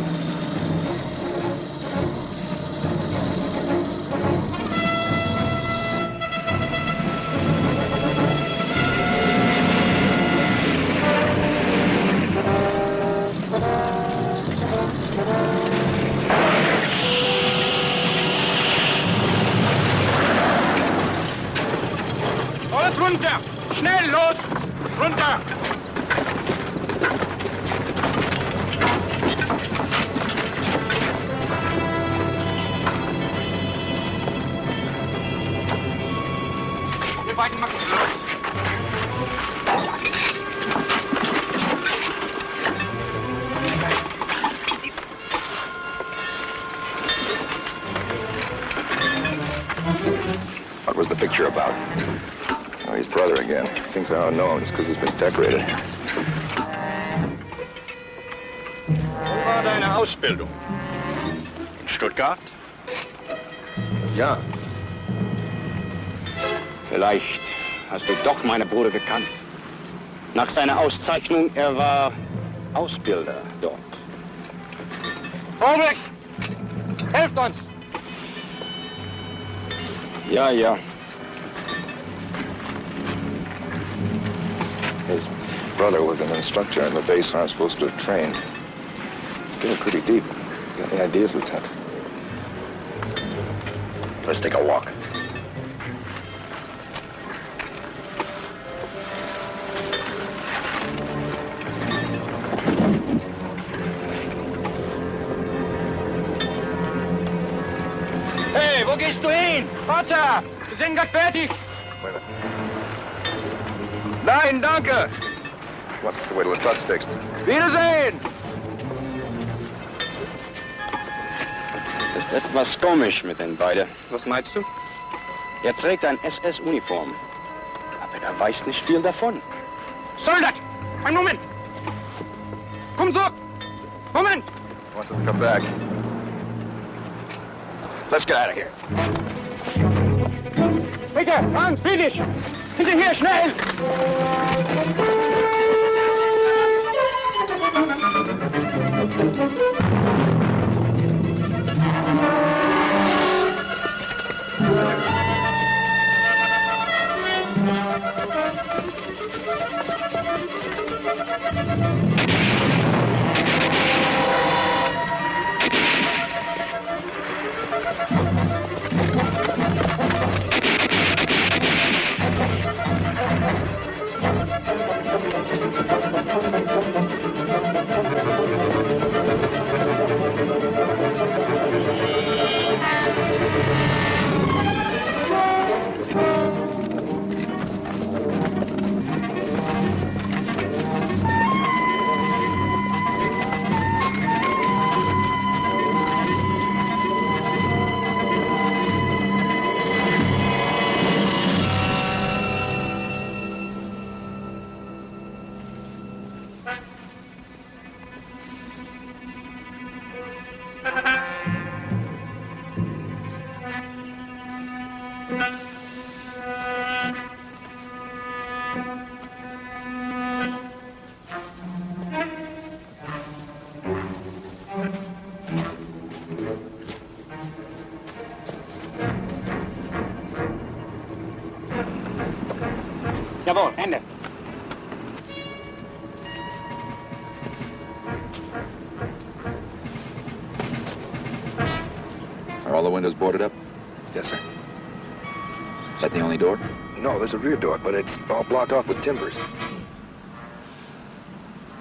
Alles runter! Schnell, los! Runter! Wir beiden machen es los!
What was the picture about? Oh, his brother again. Thinks I don't know him just because he's been decorated.
Wo war deine Ausbildung? In Stuttgart?
Ja.
Vielleicht hast du doch meinen Bruder gekannt. Nach seiner Auszeichnung, er war Ausbilder dort. Obrecht! Helft uns! Ja, ja.
brother was an instructor in the base where I'm supposed to have trained. It's getting pretty deep. Got any ideas, Lieutenant?
Let's take a walk.
Hey, wo gehst du hin? Vater, wir sind gleich fertig. Nein, danke.
Wants us to wait till the truck's fixed.
Wiedersehen.
Ist etwas komisch mit den beiden. Was meinst du? Er trägt ein SS-Uniform, aber er weiß nicht viel davon.
Soldat, einen Moment. Komm zurück. Moment.
Wants us to come back.
Let's get out of here.
Bitte, Hans, finish. Hinterher, schnell.
Jawohl, Ende.
Are all the windows boarded up?
Yes, sir.
Is that the only door?
No, there's a rear door, but it's all blocked off with timbers.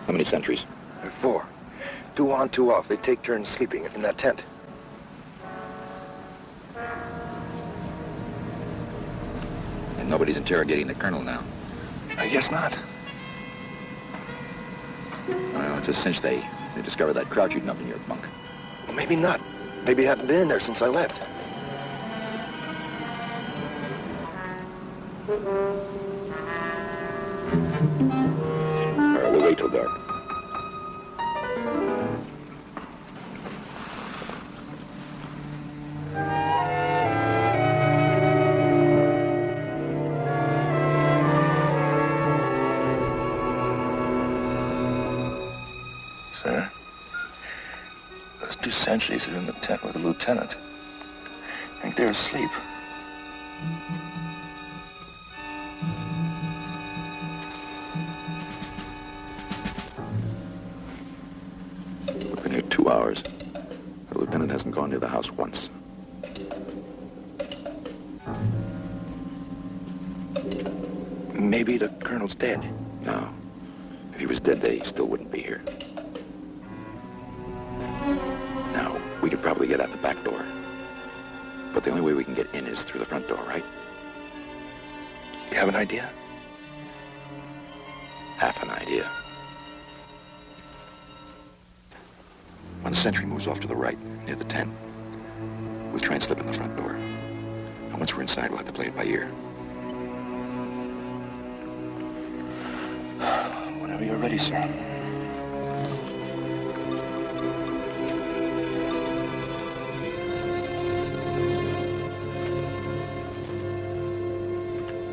How many sentries?
There are 4. 2 on, 2 off. They take turns sleeping in that tent.
And nobody's interrogating the colonel now.
I guess not.
Well, it's a cinch they discovered that crowd shooting up in your bunk.
Well, maybe not. Maybe I haven't been in there since I left.
All right, we'll wait till dark.
Sir, those 2 sentries are in the tent with the lieutenant. I think they're asleep.
We've been here 2 hours. The lieutenant hasn't gone near the house once.
Maybe the colonel's dead.
No. If he was dead, they still wouldn't be here. Now, we could probably get out the back door. But the only way we can get in is through the front door, right?
You have an idea?
Half an idea. When the sentry moves off to the right, near the tent, we'll try and slip in the front door. And once we're inside, we'll have to play it by ear.
Whenever you're ready, sir.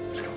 Let's go.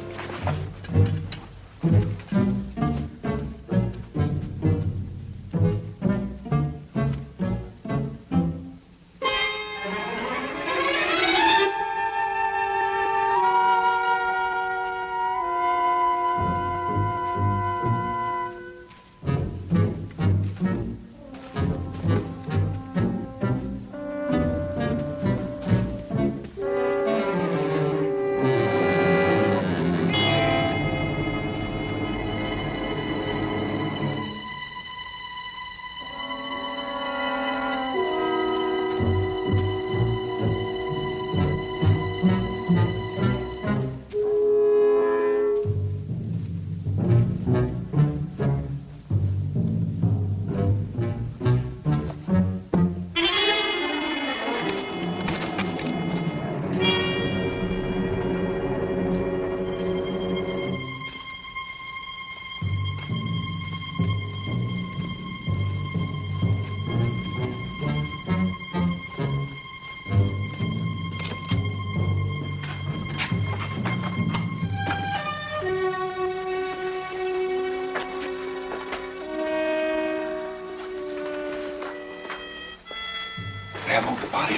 can't move the body.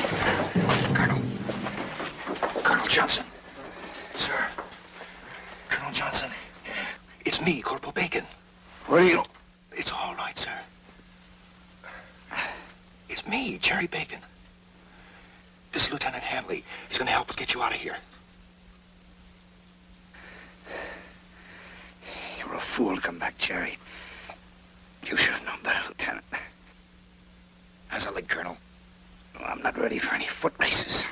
Colonel Johnson. Sir. Colonel Johnson. It's me, Corporal Bacon.
What are you...
It's all right, sir. It's me, Jerry Bacon. This is Lieutenant Hanley. He's gonna help us get you out of here.
You're a fool to come back, Jerry. You should have known better, Lieutenant. As a leg colonel, I'm not ready for any foot races.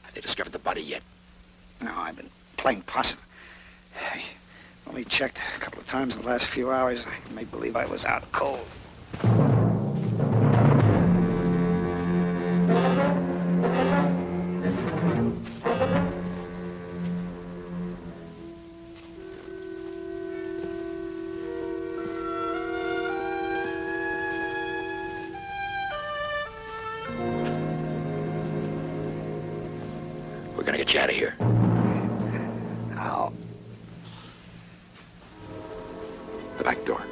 Have they discovered the body yet?
No, I've been playing possum. I only checked a couple of times in the last few hours. I may believe I was out cold.
We're gonna get you out of here.
How?
The back door.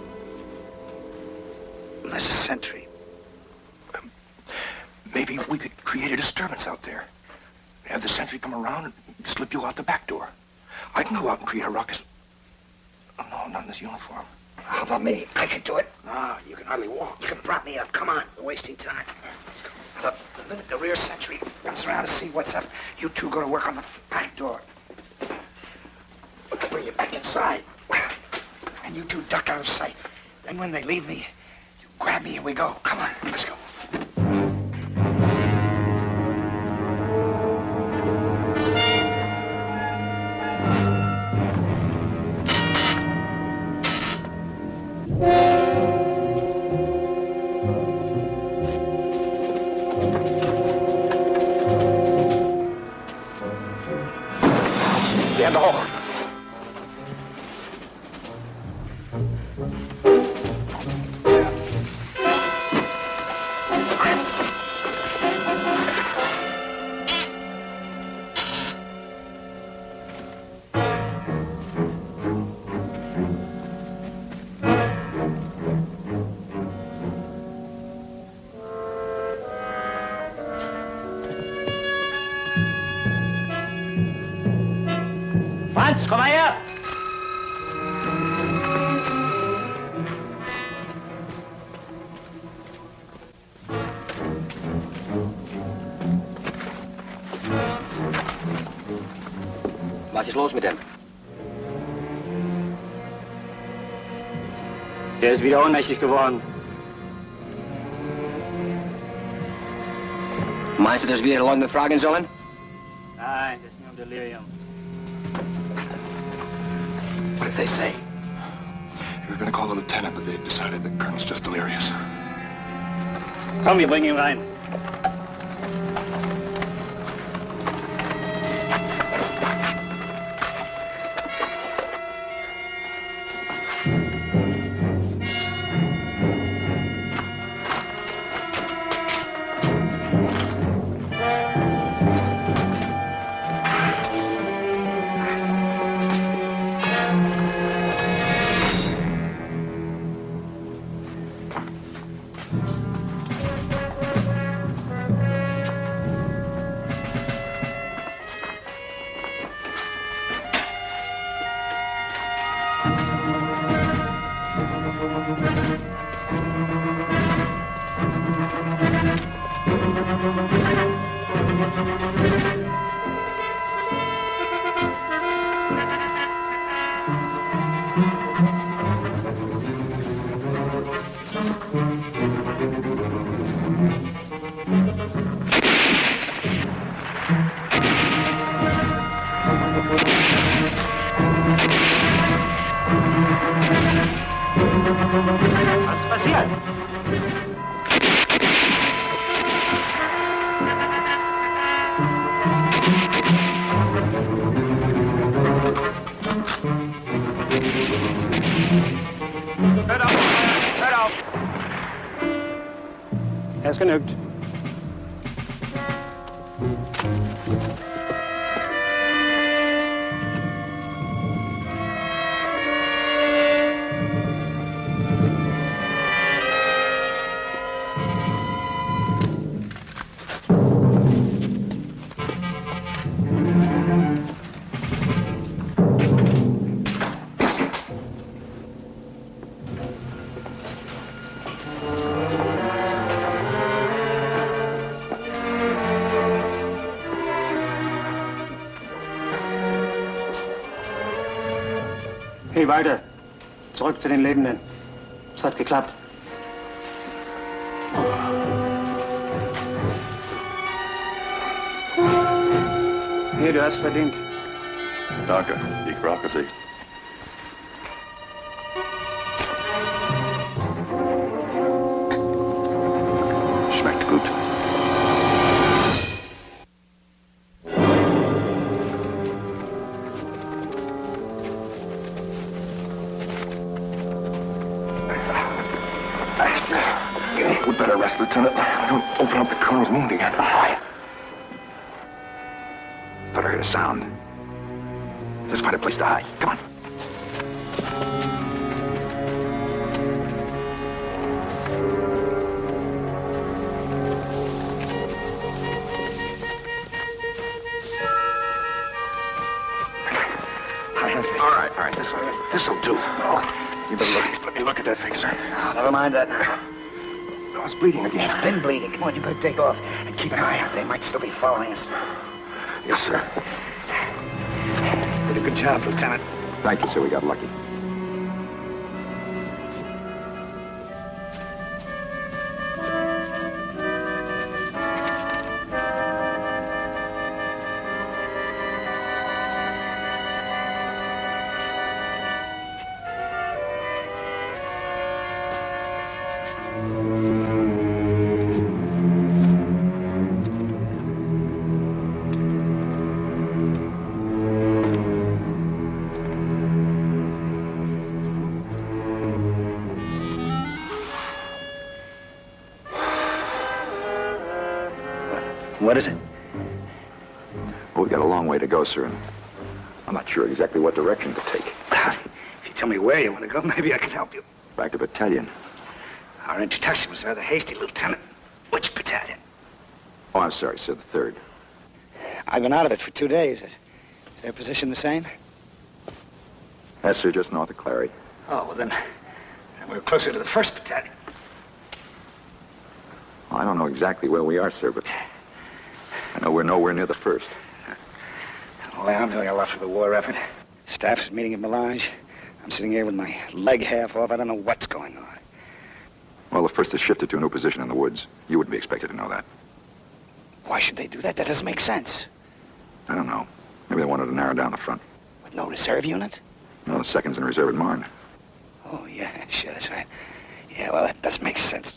There's a sentry.
Maybe we could create a disturbance out there. Have the sentry come around and slip you out the back door. I can go out and create a ruckus. Oh, no, not in this uniform.
How about me? I could do it.
No, you can hardly walk.
You can prop me up. Come on. We're wasting time. Look, the minute the rear sentry comes around to see what's up, you two go to work on the back door. I'll bring you back inside. And you two duck out of sight. Then when they leave me, you grab me and we go. Come on, let's go.
Stand off.
Franz, komm mal her!
Was ist los mit dem?
Der ist wieder ohnmächtig geworden.
Meinst du, dass wir Leute fragen sollen?
Nein, das ist nur Delirium.
What did they say? They were gonna call the lieutenant, but they decided the colonel's just delirious.
Komm, wir bringen ihn rein. Was ist passiert? Hört auf! Hört auf! Er ist genügt.
Hey, weiter. Zurück zu den Lebenden. Es hat geklappt. Nee, du hast verdient.
Danke, ich brauche Sie.
Schmeckt gut. We'd better rest, Lieutenant. Don't open up the Colonel's wound again. Quiet. Thought I heard a sound. Let's find a place to hide. Come on. All right. This'll do. Oh, you better let me look at that thing, sir.
Oh, never mind that now.
Oh, it's bleeding again.
It's been bleeding. Come on, you better take off. And keep an eye out. They might still be following us.
Yes, sir.
Did a good job, Lieutenant.
Thank you, sir. We got lucky.
What is it?
Well, we've got a long way to go, sir, and I'm not sure exactly what direction to take.
If you tell me where you want to go, maybe I can help you.
Back to battalion.
Our introduction was rather hasty, Lieutenant. Which battalion?
Oh, I'm sorry, sir, the 3rd.
I've been out of it for 2 days. Is their position the same?
Yes, sir, just north of Clary.
Oh, well then we're closer to the 1st battalion.
Well, I don't know exactly where we are, sir, but I know we're nowhere near the 1st.
Well, I'm doing a lot for the war effort. Staff is meeting at Melange. I'm sitting here with my leg half off. I don't know what's going on.
Well, the 1st has shifted to a new position in the woods. You wouldn't be expected to know that.
Why should they do that? That doesn't make sense.
I don't know. Maybe they wanted to narrow down the front.
With no reserve unit?
No, the 2nd's in reserve at Marne.
Oh, yeah, sure, that's right. Yeah, well, that does make sense.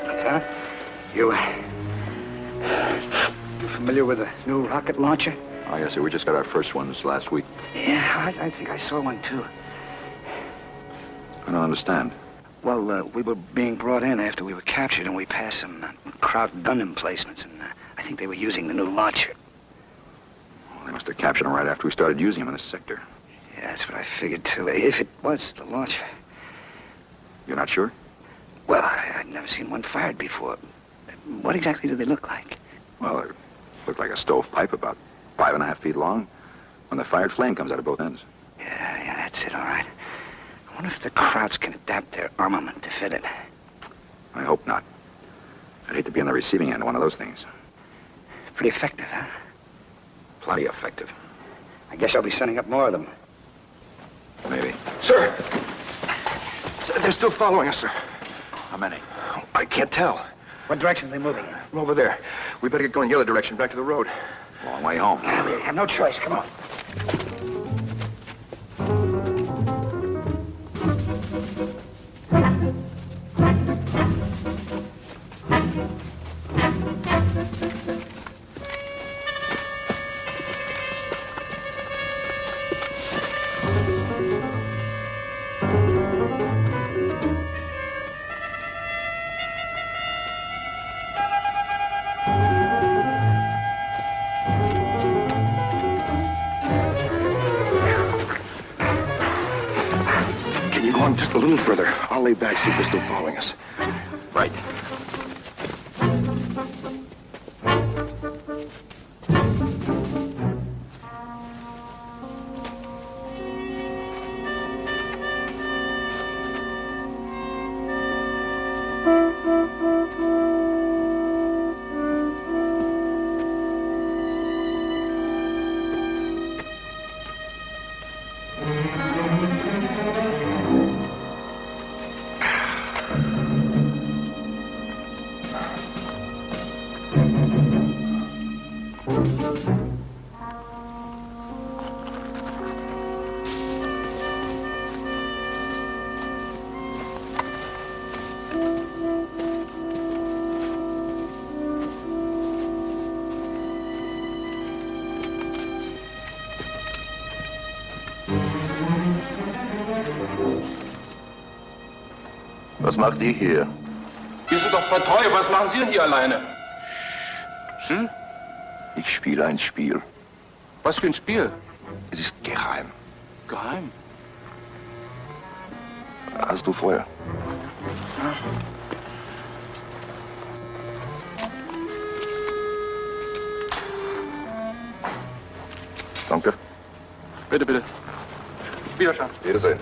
Lieutenant, you familiar with the new rocket launcher?
Oh, yes, sir. We just got our first ones last week.
Yeah, I think I saw one, too.
I don't understand.
Well, we were being brought in after we were captured, and we passed some Kraut gun emplacements, and I think they were using the new launcher.
Well, they must have captured them right after we started using them in this sector.
Yeah, that's what I figured, too. If it was the launcher.
You're not sure?
Well, I'd never seen one fired before. What exactly do they look like?
Well, they look like a stovepipe about 5.5 feet long. When they're fired, flame comes out of both ends.
Yeah, that's it, all right. I wonder if the Krauts can adapt their armament to fit it.
I hope not. I'd hate to be on the receiving end of one of those things.
Pretty effective, huh?
Plenty effective.
I guess I'll be sending up more of them.
Maybe.
Sir! They're still following us, sir.
How many?
I can't tell.
What direction are they moving in?
From over there. We better get going the other direction, back to the road.
Long way home.
We have no choice. Come on.
Just a little further. I'll lay back, see if they're still following us.
Right.
Was macht ihr hier?
Wir sind doch Patrouille. Was machen Sie denn hier alleine?
Hm? Ich spiele ein Spiel.
Was für ein Spiel?
Es ist geheim.
Geheim?
Hast du Feuer? Danke.
Bitte, bitte. Wiederschauen.
Wiedersehen.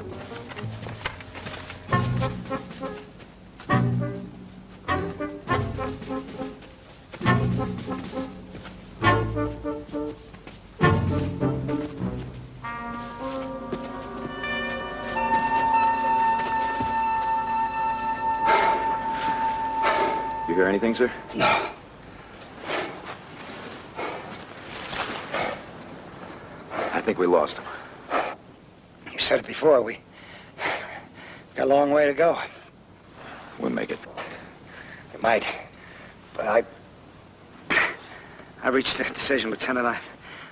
You hear anything, sir?
No.
I think we lost him.
You said it before. We got a long way to go.
We'll make it.
We might. But I reached a decision, Lieutenant. I'm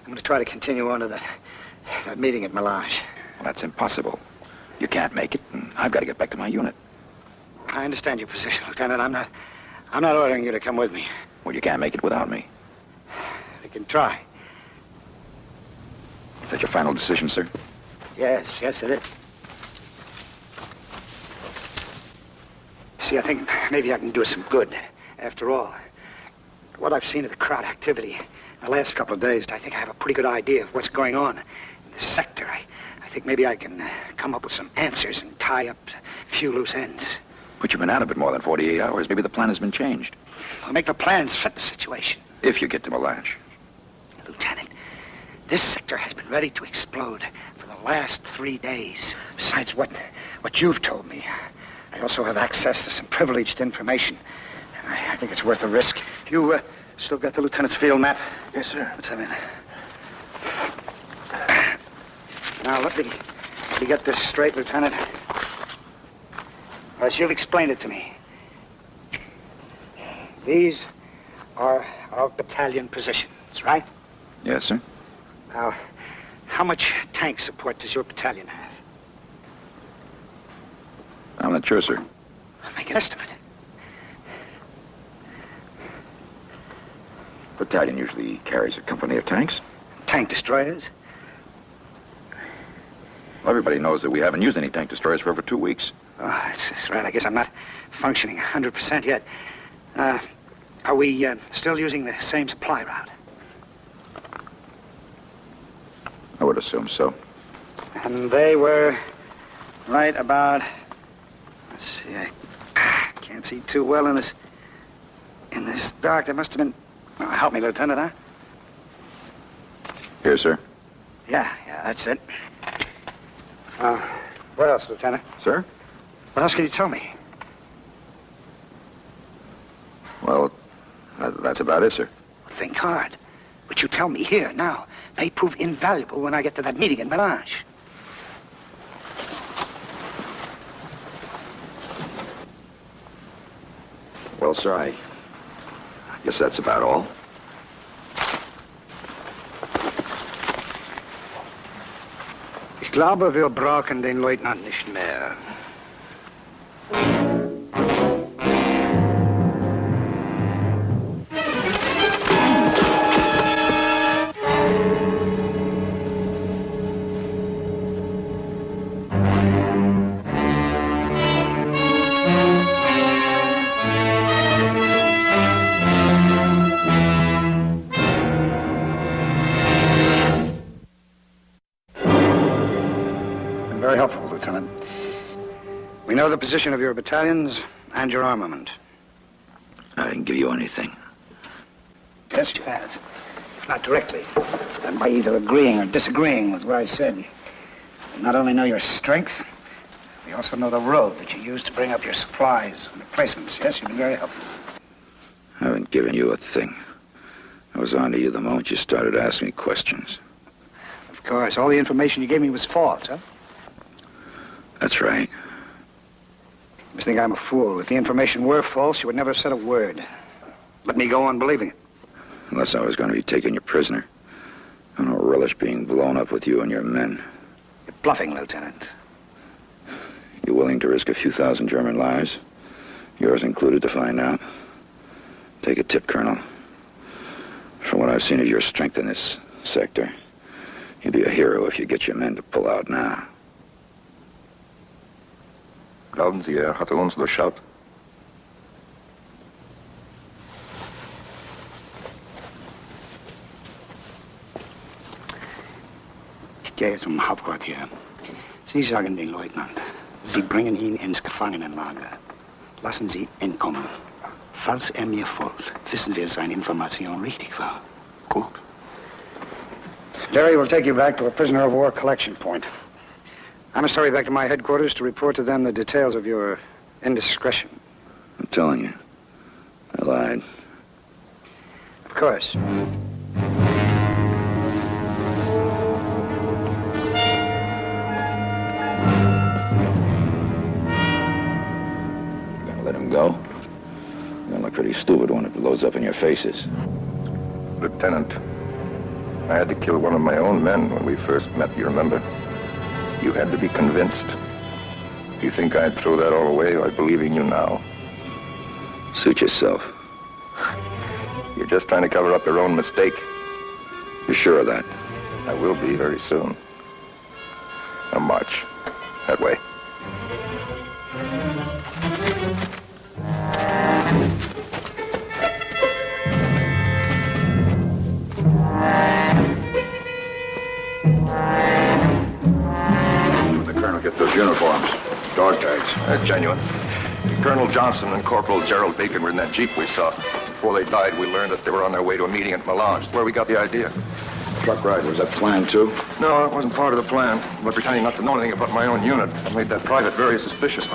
going to try to continue on to that meeting at Melange.
That's impossible. You can't make it, and I've got to get back to my unit.
I understand your position, Lieutenant. I'm not ordering you to come with me.
Well, you can't make it without me.
We can try.
Is that your final decision, sir?
Yes, it is. See, I think maybe I can do us some good. After all, what I've seen of the crowd activity the last couple of days, I think I have a pretty good idea of what's going on in this sector. I think maybe I can come up with some answers and tie up a few loose ends.
But you've been out of it more than 48 hours. Maybe the plan has been changed.
I'll make the plans fit the situation.
If you get to Melange.
Lieutenant, this sector has been ready to explode for the last 3 days. Besides what you've told me, I also have access to some privileged information. And I think it's worth the risk. You still got the lieutenant's field map?
Yes, sir.
Let's have it. Now, let me get this straight, Lieutenant. As you've explained it to me, these are our battalion positions, right?
Yes, sir.
Now, how much tank support does your battalion have?
I'm not sure, sir.
Make an estimate.
Battalion usually carries a company of tanks.
Tank destroyers?
Well, everybody knows that we haven't used any tank destroyers for over 2 weeks.
Oh, that's right. I guess I'm not functioning 100% yet. Are we still using the same supply route?
I would assume so.
And they were right about... Let's see, I can't see too well in this dark. There must have been... Oh, help me, Lieutenant, huh?
Here, sir.
Yeah, that's it. What else, Lieutenant?
Sir?
What else can you tell me?
Well, that's about it, sir.
Think hard. What you tell me here, now, may prove invaluable when I get to that meeting in Melange.
Well, sir, I guess that's about all.
Ich glaube, wir brauchen den Leutnant nicht mehr. Very helpful, Lieutenant. We know the position of your battalions and your armament.
I didn't give you anything.
Yes, you have. Not directly. And by either agreeing or disagreeing with what I said. We not only know your strength, we also know the road that you used to bring up your supplies and replacements. Yes, you've been very helpful.
I haven't given you a thing.
I was on to you the moment you started asking me questions. Of course. All the information you gave me was false, huh? That's right. You must think I'm a fool. If the information were false, you would never have said a word. Let me go on believing it. Unless I was going to be taking you prisoner. I don't relish being blown up with you and your men. You're bluffing, Lieutenant. You willing to risk a few thousand German lives? Yours included, to find out? Take a tip, Colonel. From what I've seen of your strength in this sector, you'd be a hero if you get your men to pull out now.
Glauben Sie, hatte uns durchschaut?
Ich gehe zum Hauptquartier. Sie sagen den Leutnant, Sie bringen ihn ins Gefangenenlager. Lassen Sie entkommen. Falls mir folgt, wissen wir, seine Information richtig war. Gut. Derry will take you back to a prisoner of war collection point. I must hurry back to my headquarters to report to them the details of your indiscretion. I'm telling you, I lied. Of course. You gonna let him go? You're gonna look pretty stupid when it blows up in your faces.
Lieutenant, I had to kill one of my own men when we first met, you remember? You had to be convinced. You think I'd throw that all away by believing you now?
Suit yourself.
You're just trying to cover up your own mistake.
You're sure of that?
I will be very soon. Now march. That way.
When the colonel get those uniforms, dog tags.
That's genuine. Colonel Johnson and Corporal Gerald Bacon were in that Jeep we saw. Before they died, we learned that they were on their way to a meeting at Melange. That's where we got the idea.
Truck ride, was that planned too?
No, it wasn't part of the plan. But pretending not to know anything about my own unit, I made that private very suspicious.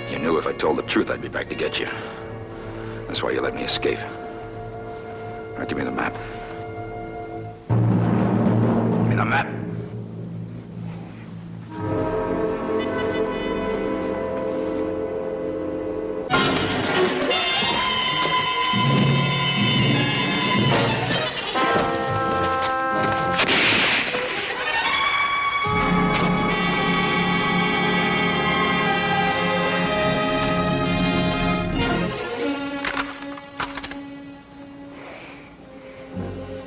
You knew if I told the truth, I'd be back to get you. That's why you let me escape. Now give me the map. Give me the map.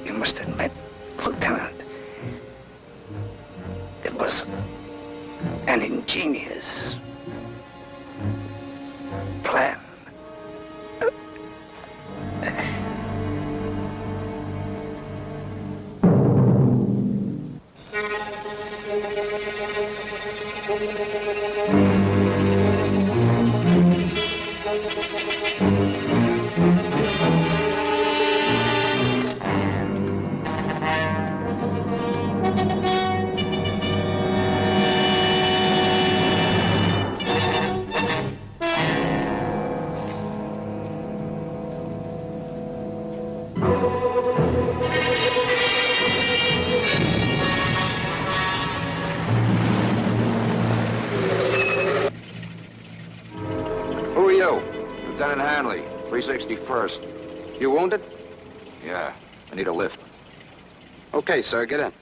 You must admit, Lieutenant, it was an ingenious plan.
Who are you? Lieutenant Hanley, 361st.
You wounded?
Yeah, I need a lift.
Okay, sir, get in.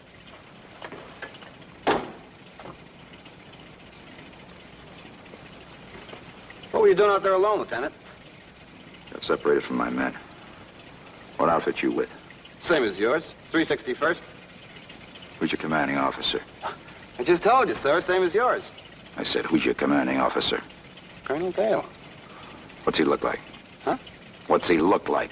What were you doing out there alone, Lieutenant?
Got separated from my men. What outfit you with?
Same as yours, 361st.
Who's your commanding officer?
I just told you, sir, same as yours.
I said, who's your commanding officer?
Colonel Dale.
What's he look like?
Huh?
What's he look like?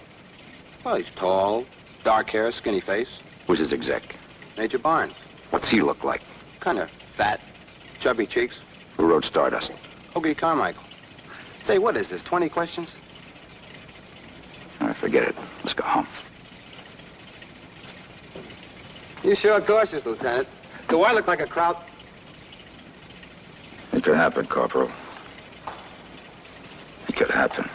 Well, he's tall, dark hair, skinny face.
Who's his exec?
Major Barnes.
What's he look like?
Kind of fat, chubby cheeks.
Who rode Stardust?
Hoagie Carmichael. Say, what is this, 20 questions?
All right, forget it. Let's go home.
You sure cautious, Lieutenant. Do I look like a kraut?
It could happen, Corporal. It could happen.